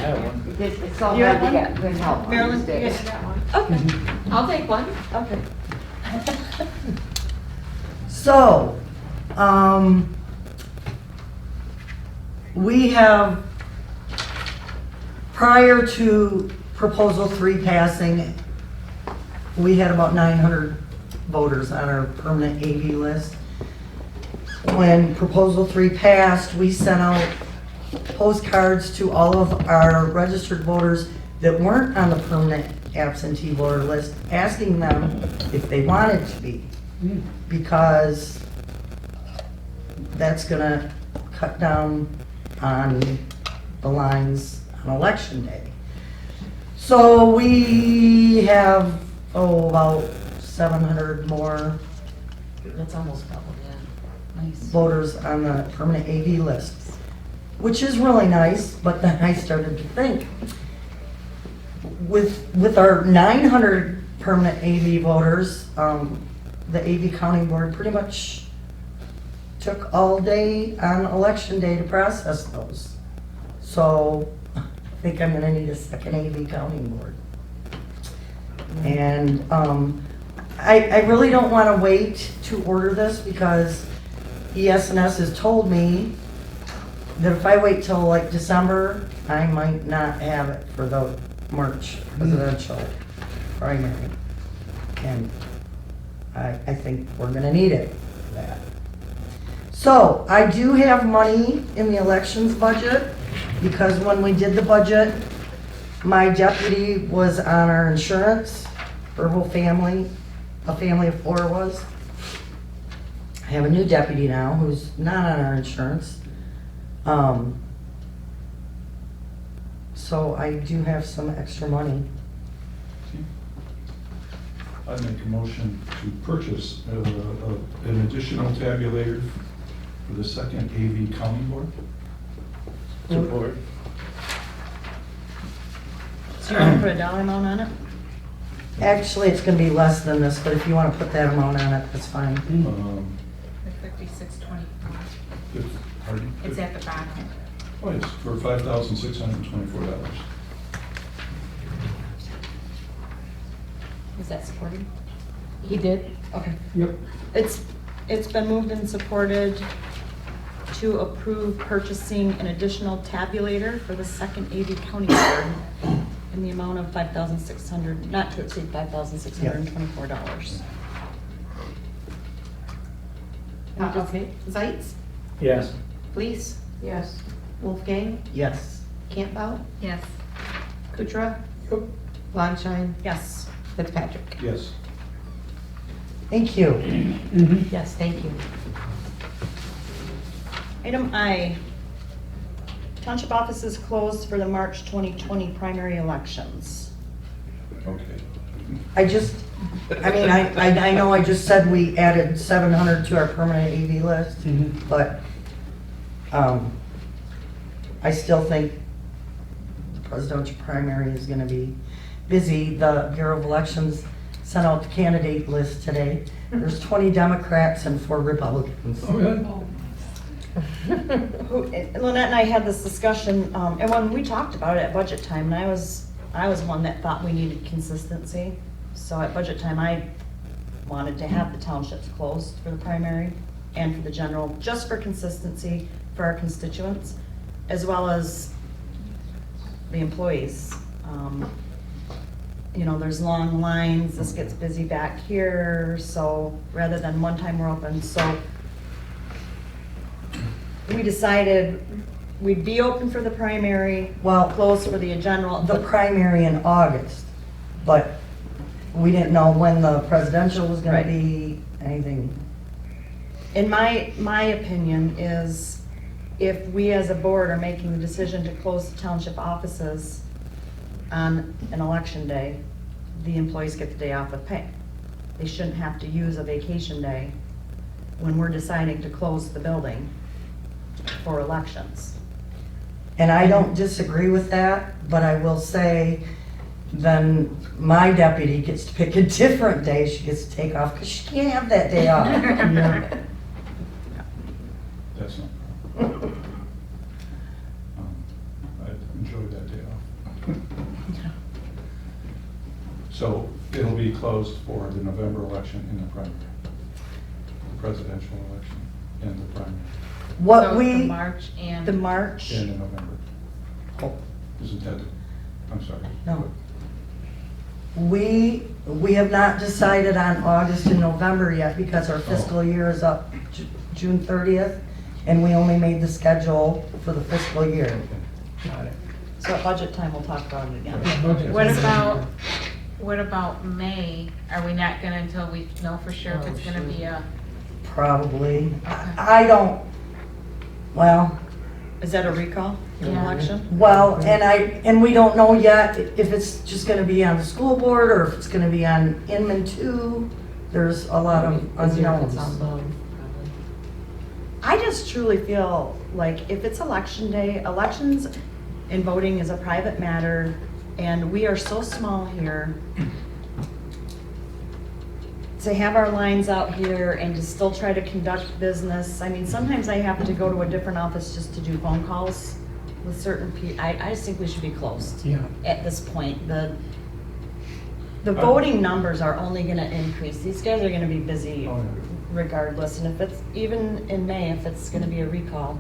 have one. It's so You have hard to one? get good help on Marilyn, these days. you got one? Okay, I'll take one. okay. So, we have, prior to Proposal 3 passing, we had about 900 voters on our permanent AV list. When Proposal 3 passed, we sent out postcards to all of our registered voters that weren't on the permanent absentee voter list, asking them if they wanted to be, because that's gonna cut down on the lines on election day. So we have, about 700 more That's almost double, yeah. Nice. voters on the permanent AV list, which is really nice. But then I started to think, with our 900 permanent AV voters, the AV counting board pretty much took all day on election day to process those. So I think I'm gonna need a second AV counting board. And I really don't want to wait to order this, because ES&S has told me that if I wait till like December, I might not have it for the March presidential primary. And I think we're gonna need it for that. So I do have money in the elections budget, because when we did the budget, my deputy was on our insurance, her whole family, a family of 4 was. I have a new deputy now who's not on our insurance. So I do have some extra money I'd make a motion to purchase an additional tabulator for the second AV county board. Support. So you want to put a dollar amount on it? Actually, it's gonna be less than this, but if you wanna put that amount on it, that's fine. The 5624. Pardon? It's at the bottom. Oh, yes, for $5,624. Is that supported? He did? Okay. Yep. It's been moved and supported to approve purchasing an additional tabulator for the second AV County Board in the amount of $5,600, not to exceed $5,624. Okay. Zeitz, Yes. Fleece, Yes. Wolfgang, Yes. Campbell, Yes. Kutra, Longshine, Yes. Fitzpatrick. Yes. Thank you. Yes, thank you. Item I, township offices closed for the March 2020 primary elections. Okay. I know I just said we added 700 to our permanent AV list, but, I still think the presidential primary is gonna be busy. The Bureau of Elections sent out the candidate list today. There's 20 Democrats and 4 Republicans. Lynette and I had this discussion, and when we talked about it at budget time, and I was one that thought we needed consistency. So at budget time, I wanted to have the townships closed for the primary and for the general, just for consistency for our constituents, as well as the employees. You know, there's long lines, this gets busy back here, so rather than one time we're open, so we decided we'd be open for the primary, Well, closed for the general. the primary in August, but we didn't know when the presidential was gonna Right. be, anything. In my opinion is, if we as a board are making the decision to close the township offices on an election day, the employees get the day off with pay. They shouldn't have to use a vacation day when we're deciding to close the building for elections. And I don't disagree with that, but I will say, then my deputy gets to pick a different day she gets to take off, because she can't have that day off. That's not a problem. I enjoyed that day off. So it'll be closed for the November election and the primary, the presidential election and the primary, What So the we, March and. The March, and in November. oh, Isn't that, I'm sorry. no. We have not decided on August and November yet, because our fiscal year is up June 30th, and we only made the schedule for the fiscal year. Got it. so at budget time, we'll talk about it again. What about May? Are we not gonna until we know for sure if it's gonna be a, Probably. I don't, well, Is that a recall, an Yeah. election? well, and we don't know yet if it's just gonna be on the school board, or if it's gonna be on Inman too. There's a lot of unknowns. I just truly feel like if it's election day, elections and voting is a private matter, and we are so small here. To have our lines out here and to still try to conduct business, I mean, sometimes I have to go to a different office just to do phone calls with certain people. I just think we should be closed. Yeah. At this point, the voting numbers are only gonna increase. These guys are gonna be busy Oh, yeah. regardless, and if it's, even in May, if it's gonna be a recall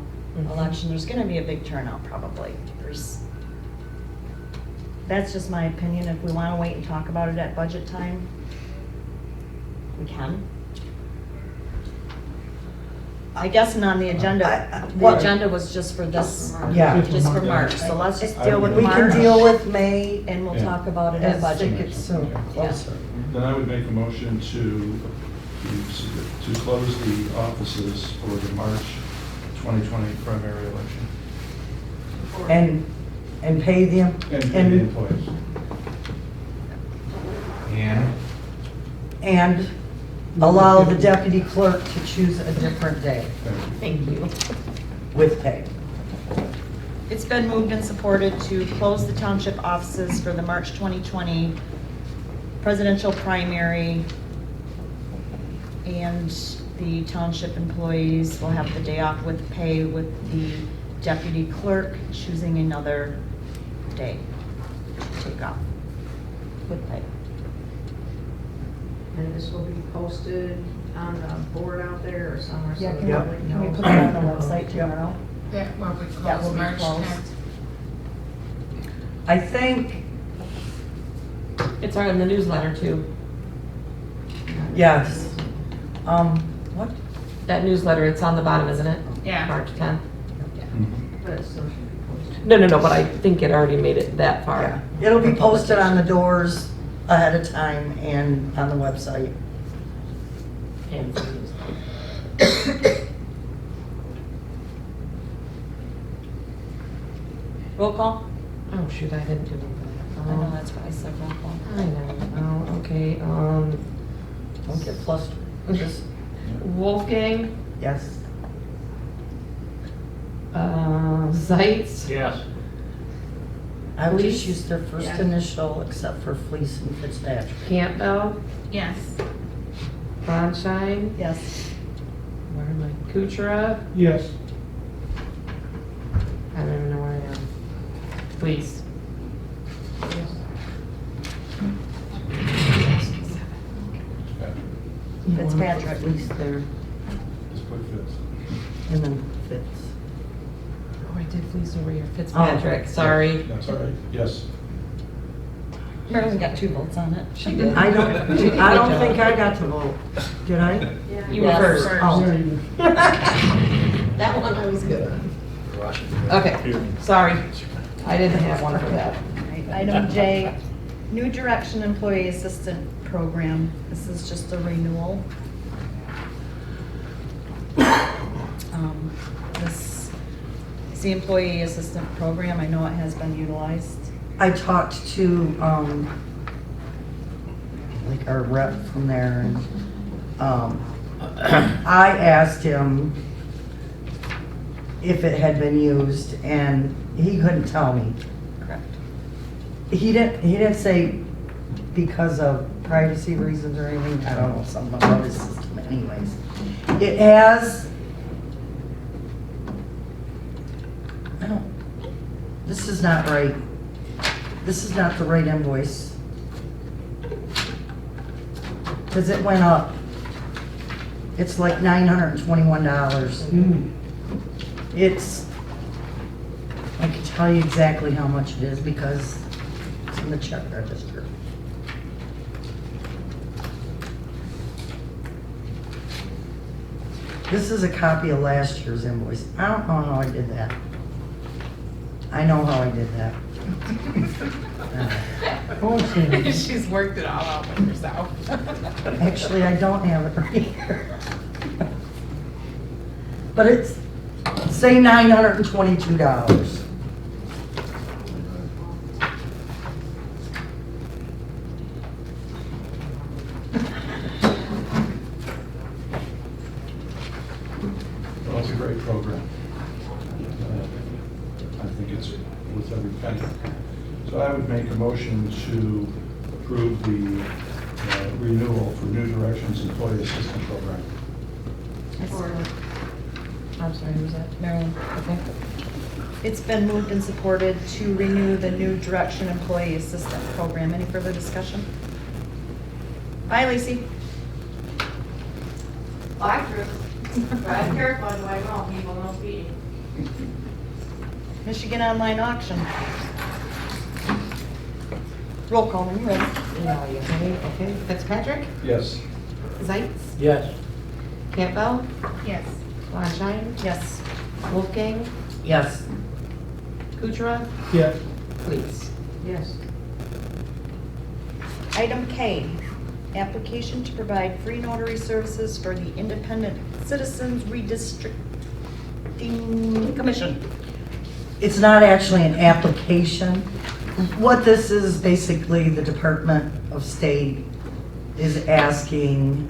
election, there's gonna be a big turnout probably. That's just my opinion. If we wanna wait and talk about it at budget time, we can. I guess not on the agenda, the what- agenda was just for this, Yeah. just for March, so let's just deal with We March. can deal with May And we'll Yeah. talk about it at as budget. it gets soon, closer. Then I would make a motion to close the offices for the March 2020 primary election. And pay them. And the employees. And and allow the deputy clerk to choose a different day Thank you. with pay. It's been moved and supported to close the township offices for the March 2020 presidential primary, and the township employees will have the day off with pay, with the deputy clerk choosing another day to take off with pay. And this will be posted on the board out there or somewhere? so Yeah, the can public we knows? put that on the website tomorrow? That will be That will closed be March closed. 10th. I think, It's in the newsletter too. yes. What? That newsletter, it's on the bottom, isn't it? Yeah. March 10th. But it still should be posted. No, but I think it already made it that far. Yeah. It'll be posted on the doors ahead of time and on the website. And it's in the newsletter. Roll call? Oh, shoot, I didn't do that. I know, that's why I said roll call. I know, oh, okay, Don't get flustered. Just, Wolfgang, yes. Zeitz, Yes. I would just Fleece? use their first Yeah. initial except for Fleece and Fitzpatrick. Campbell, Yes. Bonshine, Yes. where am I? Kuchera, Yes. I don't even know where I am. Please. Fitzpatrick. Fleece there, Just put Fitz. and then Fitz. Oh, I did Fleece over here. Fitzpatrick, sorry. That's all right, yes. Marilyn got 2 votes on it. She did. I don't think I got to vote. Did I? You were Yes. first. Oh. That one I was good on. Okay, sorry. I didn't have one for that. Item J, New Direction Employee Assistant Program. This is just a renewal. This is the Employee Assistant Program. I know it has been utilized. I talked to, like our rep from there, and, I asked him if it had been used, and he couldn't tell me. Correct. He didn't say because of privacy reasons or anything, I don't know, something about his system anyways. It has, this is not right. This is not the right invoice. Cause it went up. It's like $921. It's, I can tell you exactly how much it is because it's in the check register. This is a copy of last year's invoice. I don't know how I did that. I know how I did that. She's worked it all out with herself. Actually, I don't have it right here. But it's, say $922. Well, it's a great program. I think it's worth every penny. So I would make a motion to approve the renewal for New Directions Employee Assistance Program. I'm sorry, who's that? Marilyn. Okay. It's been moved and supported to renew the New Direction Employee Assistant Program. Any further discussion? Bye, Lacey. Bye, Chris. Drive careful, otherwise all people no speeding. Michigan Online Auction. Roll call when you're ready. Yeah, you ready? Okay, Fitzpatrick, Yes. Zeitz, Yes. Campbell, Yes. Bonshine, Yes. Wolfgang, Yes. Kuchera, Yes. Fleece. Yes. Item K, application to provide free notary services for the Independent Citizens Redistricting Commission. It's not actually an application. What this is basically the Department of State is asking,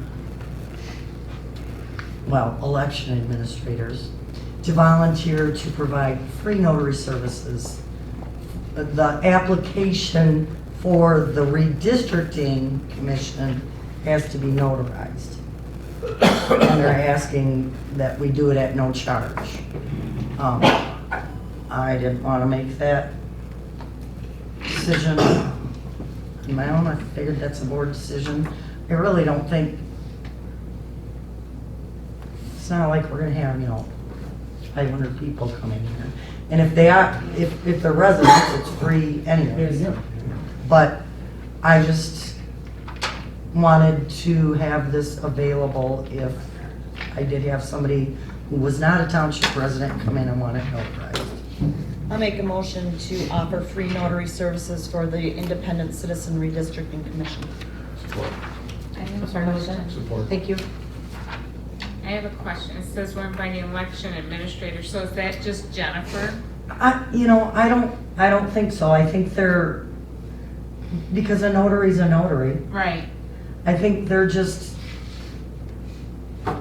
well, election administrators to volunteer to provide free notary services. The application for the redistricting commission has to be notarized. And they're asking that we do it at no charge. I didn't want to make that decision on my own. I figured that's a board decision. I really don't think, it's not like we're gonna have, 500 people coming here. And if they are, if they're residents, it's free anyways. But I just wanted to have this available if I did have somebody who was not a township resident come in and want it notarized. I'll make a motion to offer free notary services for the Independent Citizen Redistricting Commission. Support. I have a Sorry, what was that? question. Support. Thank you. I have a question. It says we're inviting election administrator, so is that just Jennifer? I don't think so. I think they're, because a notary's a notary. Right. I think they're just, I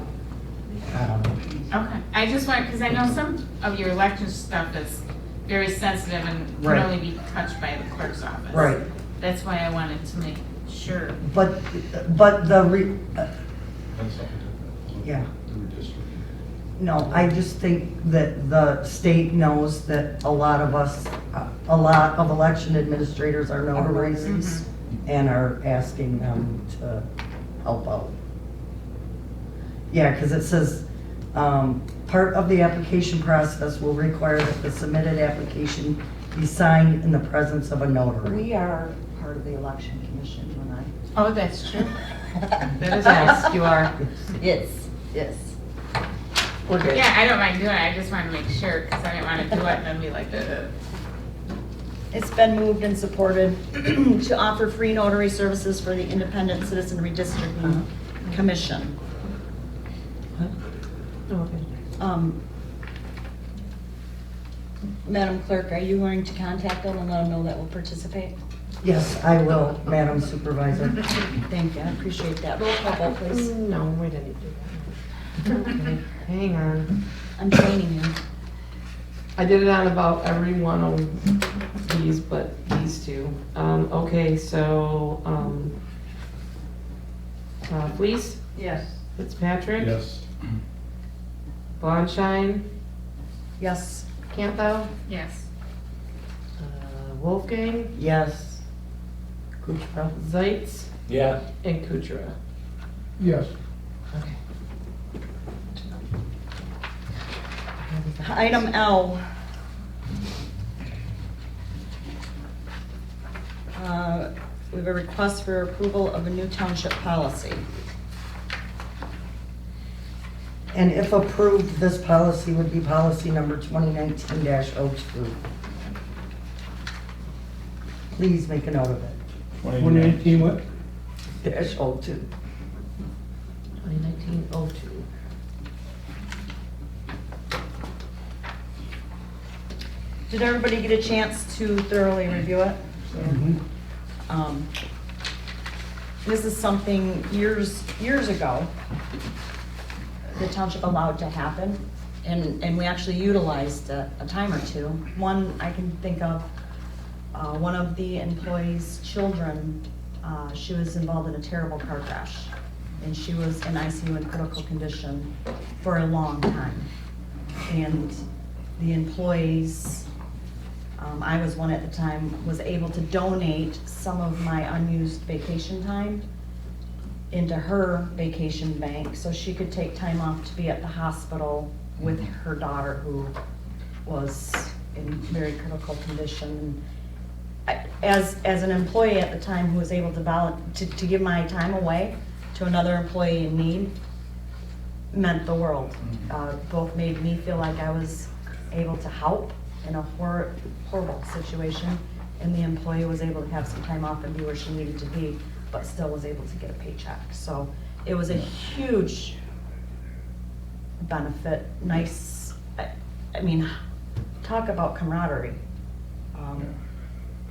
don't know. Okay. I just want, because I know some of your election stuff is very sensitive and can Right. only be touched by the clerk's office. Right. That's why I wanted to make sure. But yeah. No, I just think that the state knows that a lot of us, a lot of election administrators are notaries Mm-hmm. and are asking them to help out. Yeah, because it says, part of the application process will require that the submitted application be signed in the presence of a notary. We are part of the election commission, you and I. Oh, that's true. That is yes, you are. Yes. We're good. Yeah, I don't mind doing it. I just wanted to make sure because I didn't want to do it and then be like, It's been moved and supported to offer free notary services for the Independent Citizen Redistricting Commission. Okay. Madam Clerk, are you going to contact them and let them know that we'll participate? Yes, I will, Madam Supervisor. Thank you, I appreciate that. Roll call vote, please. No, we didn't do that. Okay, hang on. I'm training you. I did it on about every one of these, but these two. Okay, so, Fleece, Yes. Fitzpatrick. Yes. Blonshine, Yes. Cantho, yes. Wolfgang, Yes. Kuchera? Zeitz, Yeah. and Kuchera. Yes. Okay. Item L. We have a request for approval of a new township policy. And if approved, this policy would be policy number 2019-02. Please make a note of it. 2019 what? Dash 02. 2019-02. Did everybody get a chance to thoroughly review it? This is something years ago, the township allowed to happen, and we actually utilized a time or two. One I can think of, one of the employees' children, she was involved in a terrible car crash, and she was in ICU in critical condition for a long time. And the employees, I was one at the time, was able to donate some of my unused vacation time into her vacation bank so she could take time off to be at the hospital with her daughter who was in very critical condition. As an employee at the time who was able to give my time away to another employee in need meant the world. Both made me feel like I was able to help in a horrible situation, and the employee was able to have some time off and be where she needed to be, but still was able to get a paycheck. So it was a huge benefit, nice, I mean, talk about camaraderie.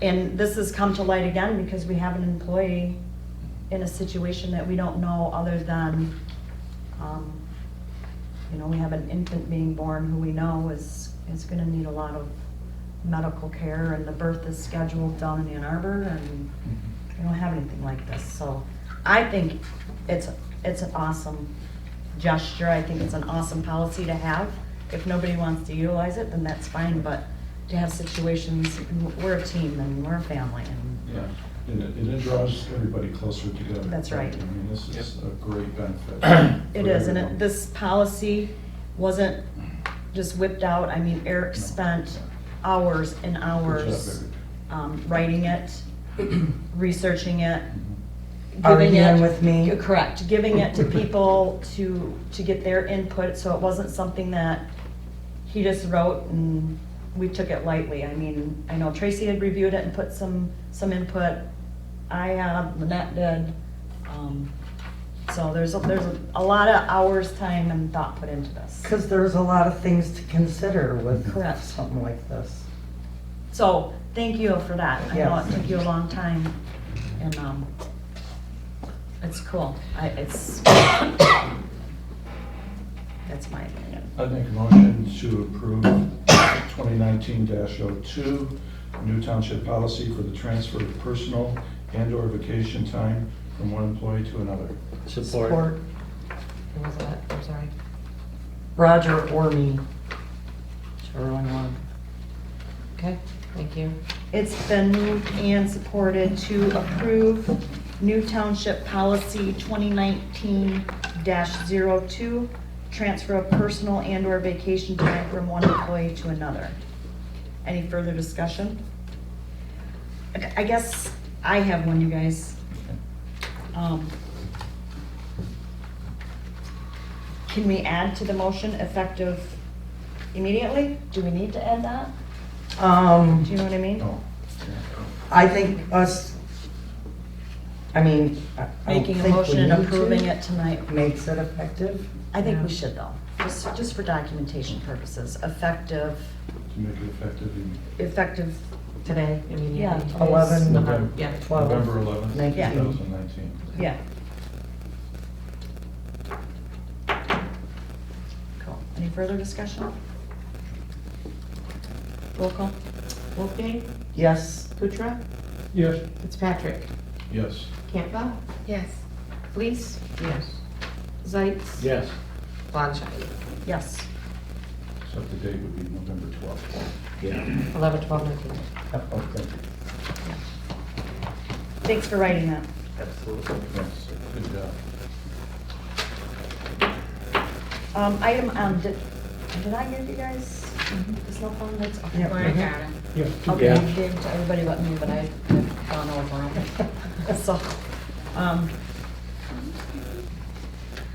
And this has come to light again because we have an employee in a situation that we don't know other than, we have an infant being born who we know is gonna need a lot of medical care, and the birth is scheduled down in Ann Arbor, and we don't have anything like this. So I think it's an awesome gesture. I think it's an awesome policy to have. If nobody wants to utilize it, then that's fine, but to have situations, we're a team and we're a family, and Yeah, and it draws everybody closer together. That's right. I mean, this is a great benefit. it for is, and everyone. this policy wasn't just whipped out. I mean, Eric spent hours and hours writing it, researching it, giving Arguing it with me. Correct, giving it to people to get their input, so it wasn't something that he just wrote and we took it lightly. I mean, I know Tracy had reviewed it and put some input. I have, Lynette did. So there's a lot of hours, time, and thought put into this. Because there's a lot of things to consider with Correct. something like this. So, thank you for that. I know Yes. it took you a long time, and, it's cool. That's my opinion. I'd make a motion to approve 2019-02, new township policy for the transfer of personal and/or vacation time from one employee to another. Support. Who was that? I'm sorry. Roger or me. Whichever one you want. Okay, thank you. It's been moved and supported to approve new township policy 2019-02, transfer of personal and/or vacation time from one employee to another. Any further discussion? I guess I have one, you guys. Can we add to the motion effective immediately? Do we need to add that? Do you know what I mean? No. I think us, I mean, I don't Making a think we motion and need to. approving it tonight. Makes it effective. I think we should though, just for documentation purposes, effective To make it effective in Today, immediately. Yeah. Today's 11, November, yeah. 12. November 11th, 19. 2019. Yeah. Cool. Any further discussion? Roll call? Wolfgang, Yes. Kutra, Yes. Fitzpatrick, Yes. Campbell, Yes. Fleece, Yes. Zeitz, Yes. Bonshine. Yes. So the date would be November 12th. Yeah. 11, 12, 19. Okay. Thanks for writing that. Absolutely. Yes, good job. Item, did I give you guys the cell phone notes? Okay. Yep. Blair got it. Yes. Okay, Yeah. I gave to everybody but me, but I've gone over them. So,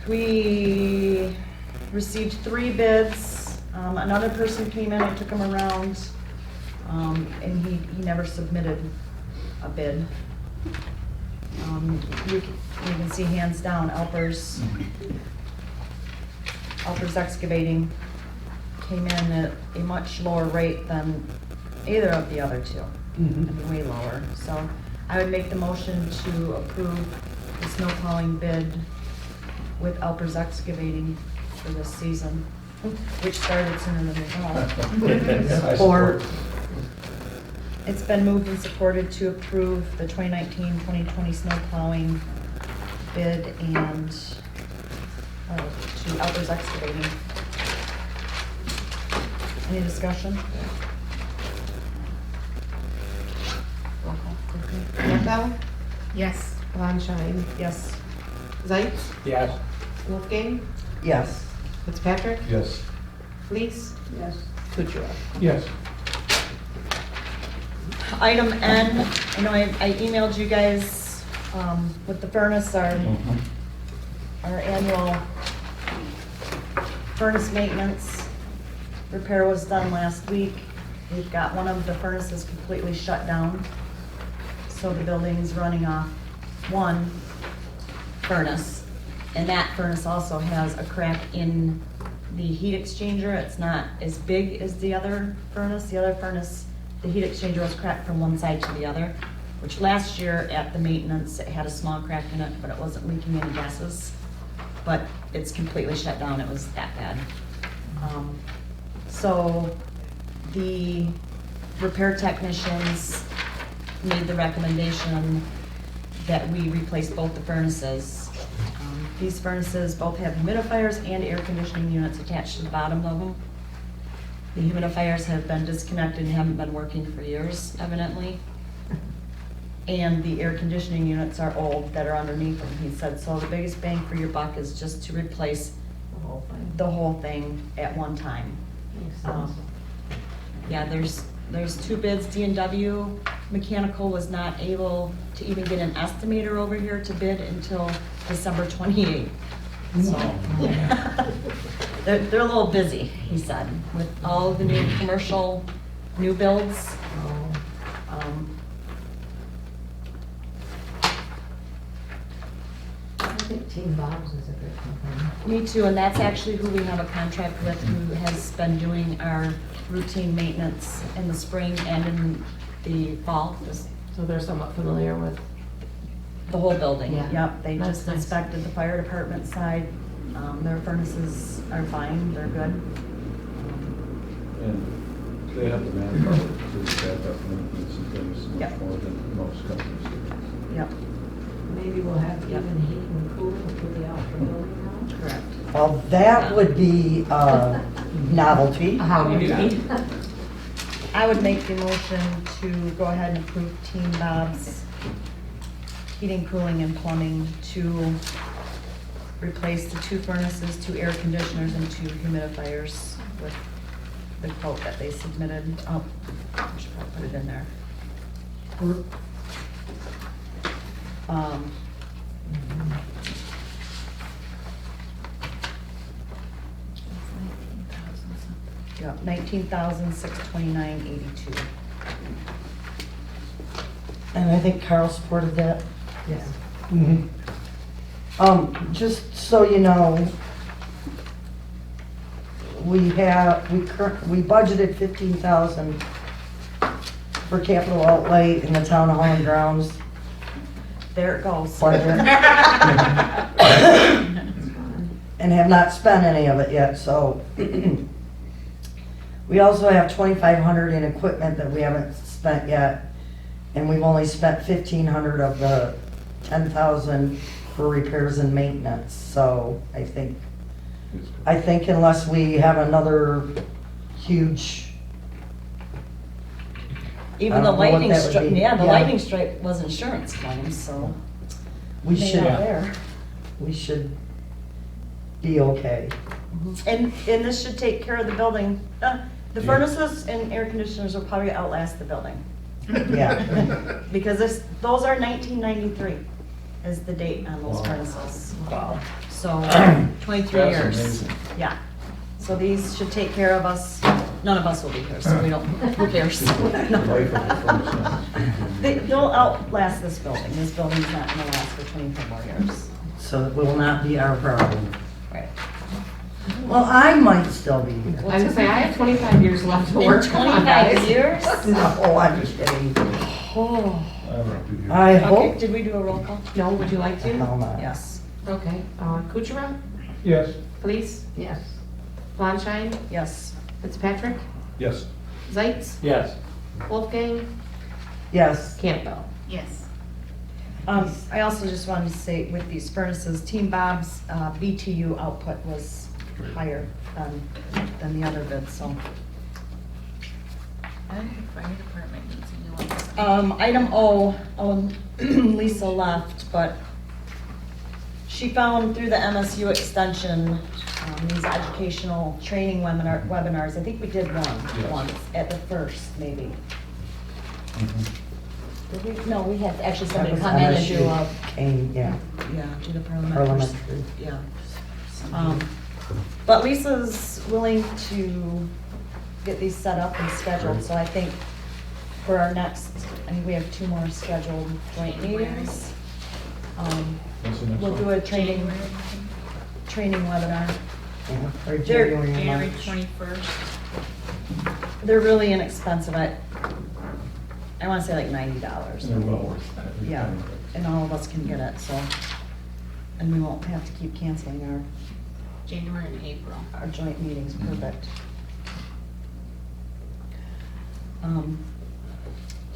we received 3 bids. Another person came in, I took him around, and he never submitted a bid. You can see hands down, Alpers Excavating came in at a much lower rate than either of the other two. I mean, way lower. So I would make the motion to approve the snow plowing bid with Alpers Excavating for this season, which started sooner than we thought. I support. It's been moved and supported to approve the 2019-2020 snow plowing bid and to Alpers Excavating. Any discussion? Roll call. Campbell, Yes. Bonshine, Yes. Zeitz, Yes. Wolfgang, Yes. Fitzpatrick, Yes. Fleece, Yes. Kutra. Yes. Item N, I know I emailed you guys with the furnace, our annual furnace maintenance repair was done last week. We've got one of the furnaces completely shut down, so the building's running off one furnace. And that furnace also has a crack in the heat exchanger. It's not as big as the other furnace. The other furnace, the heat exchanger was cracked from one side to the other. which last year at the maintenance, it had a small crack in it, but it wasn't leaking any gases. But it's completely shut down, it was that bad. So the repair technicians made the recommendation that we replace both the furnaces. These furnaces both have humidifiers and air conditioning units attached to the bottom of them. The humidifiers have been disconnected and haven't been working for years, evidently. And the air conditioning units are old that are underneath them, he said. So the biggest bang for your buck is just to replace the whole thing at one time. Yeah, there's two bids. D&W Mechanical was not able to even get an estimator over here to bid until December 28th. So they're a little busy, he said, with all the new commercial new builds. I think Team Bob's is a good company. Me too, and that's actually who we have a contract with, who has been doing our routine maintenance in the spring and in the fall. So they're somewhat familiar with. The whole building, Yeah. yep, they That's just nice. inspected the fire department side. Their furnaces are fine, they're good. And they have the manpower to do backup maintenance and things much Yep. more than most companies do. Yep, Maybe we'll have Yep. even heating and cooling for the outer building now. correct. Well, that would be a novelty. How you do. I would make the motion to go ahead and approve Team Bob's heating, cooling, and plumbing to replace the two furnaces, two air conditioners, and two humidifiers with the quote that they submitted. Oh, I should probably put it in there. Yeah, $19,629.82. And I think Carl supported that. Yes. Just so you know, we budgeted 15,000 for capital outlay in the town hall and grounds There it goes. budget. And have not spent any of it yet, so. We also have 2,500 in equipment that we haven't spent yet, and we've only spent 1,500 of the 10,000 for repairs and maintenance, so I think unless we have another huge, Even I the don't know what lightning that would strike, be. yeah, the Yeah. lightning strike was insurance claims, so. we May should, not there. we should be okay. And this should take care of the building. The furnaces and air conditioners will probably outlast the building. Yeah. Because those are 1993 is the date on those Wow. furnaces. Wow. So 23 That's years. amazing. Yeah. So these should take care of us. None of us will be here, so we don't, who cares? The life of the furnace. They'll outlast this building. This building's not gonna last for 24 more years. So it will not be our problem. Right. Well, I might still be here. I was gonna say, I have 25 years left to In work. Come on, 25 guys. years? No, I'm just kidding. Oh. I Okay, hope. did we do a roll call? No, would you like to? No, not. Yes. Okay, Kuchera, Yes. Police, Yes. Blonshine, Yes. Fitzpatrick, Yes. Zeitz, Yes. Wolfgang, Yes. Campbell. Yes. I also just wanted to say with these furnaces, Team Bob's BTU output was higher than the other bids, so. I think the fire department needs a new one. Item O, Lisa left, but she found through the MSU extension, these educational training webinars, I think we did one Yes. once, at the first, maybe. Did we? No, we had actually That somebody was come in and MSU do yeah, do the parliamentary. parliamentary. Yeah. But Lisa's willing to get these set up and scheduled, so I think for our next, I think we have 2 more scheduled joint meetings. What's the next We'll one? do a training webinar. Yeah, or They're- January, January March. 21st. They're really inexpensive. I wanna say like $90. And they're well worth that. Yeah, and all of us can get it, so, and we won't have to keep canceling January and April. our joint meetings, perfect. Do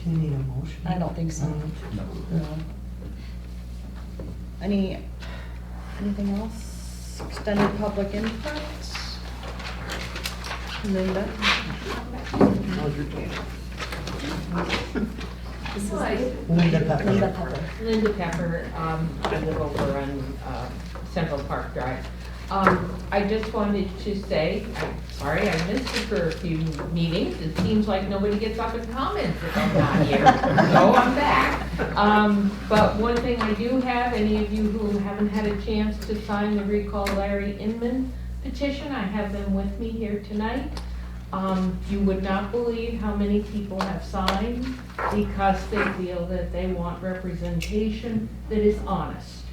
you need a motion? I don't think so. No. No. Anything else? Extended public input? Linda? This is Linda Pepper. Linda Pepper. Linda Pepper, I live over on Central Park Drive. I just wanted to say, I'm sorry I missed it for a few meetings. It seems like nobody gets up and comments if I'm not here, so I'm back. But one thing I do have, any of you who haven't had a chance to sign the Recall Larry Inman petition, I have them with me here tonight. You would not believe how many people have signed because they feel that they want representation that is honest.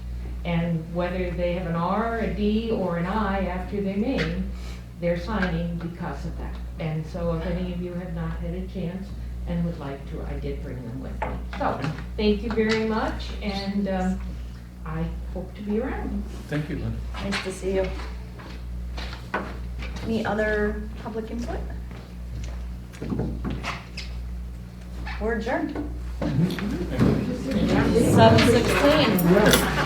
And whether they have an R, a D, or an I after their name, they're signing because of that. And so if any of you have not had a chance and would like to, I did bring them with me. So, thank you very much, and I hope to be around. Thank you, Linda. Nice to see you. Any other public input? We're adjourned. 7:16.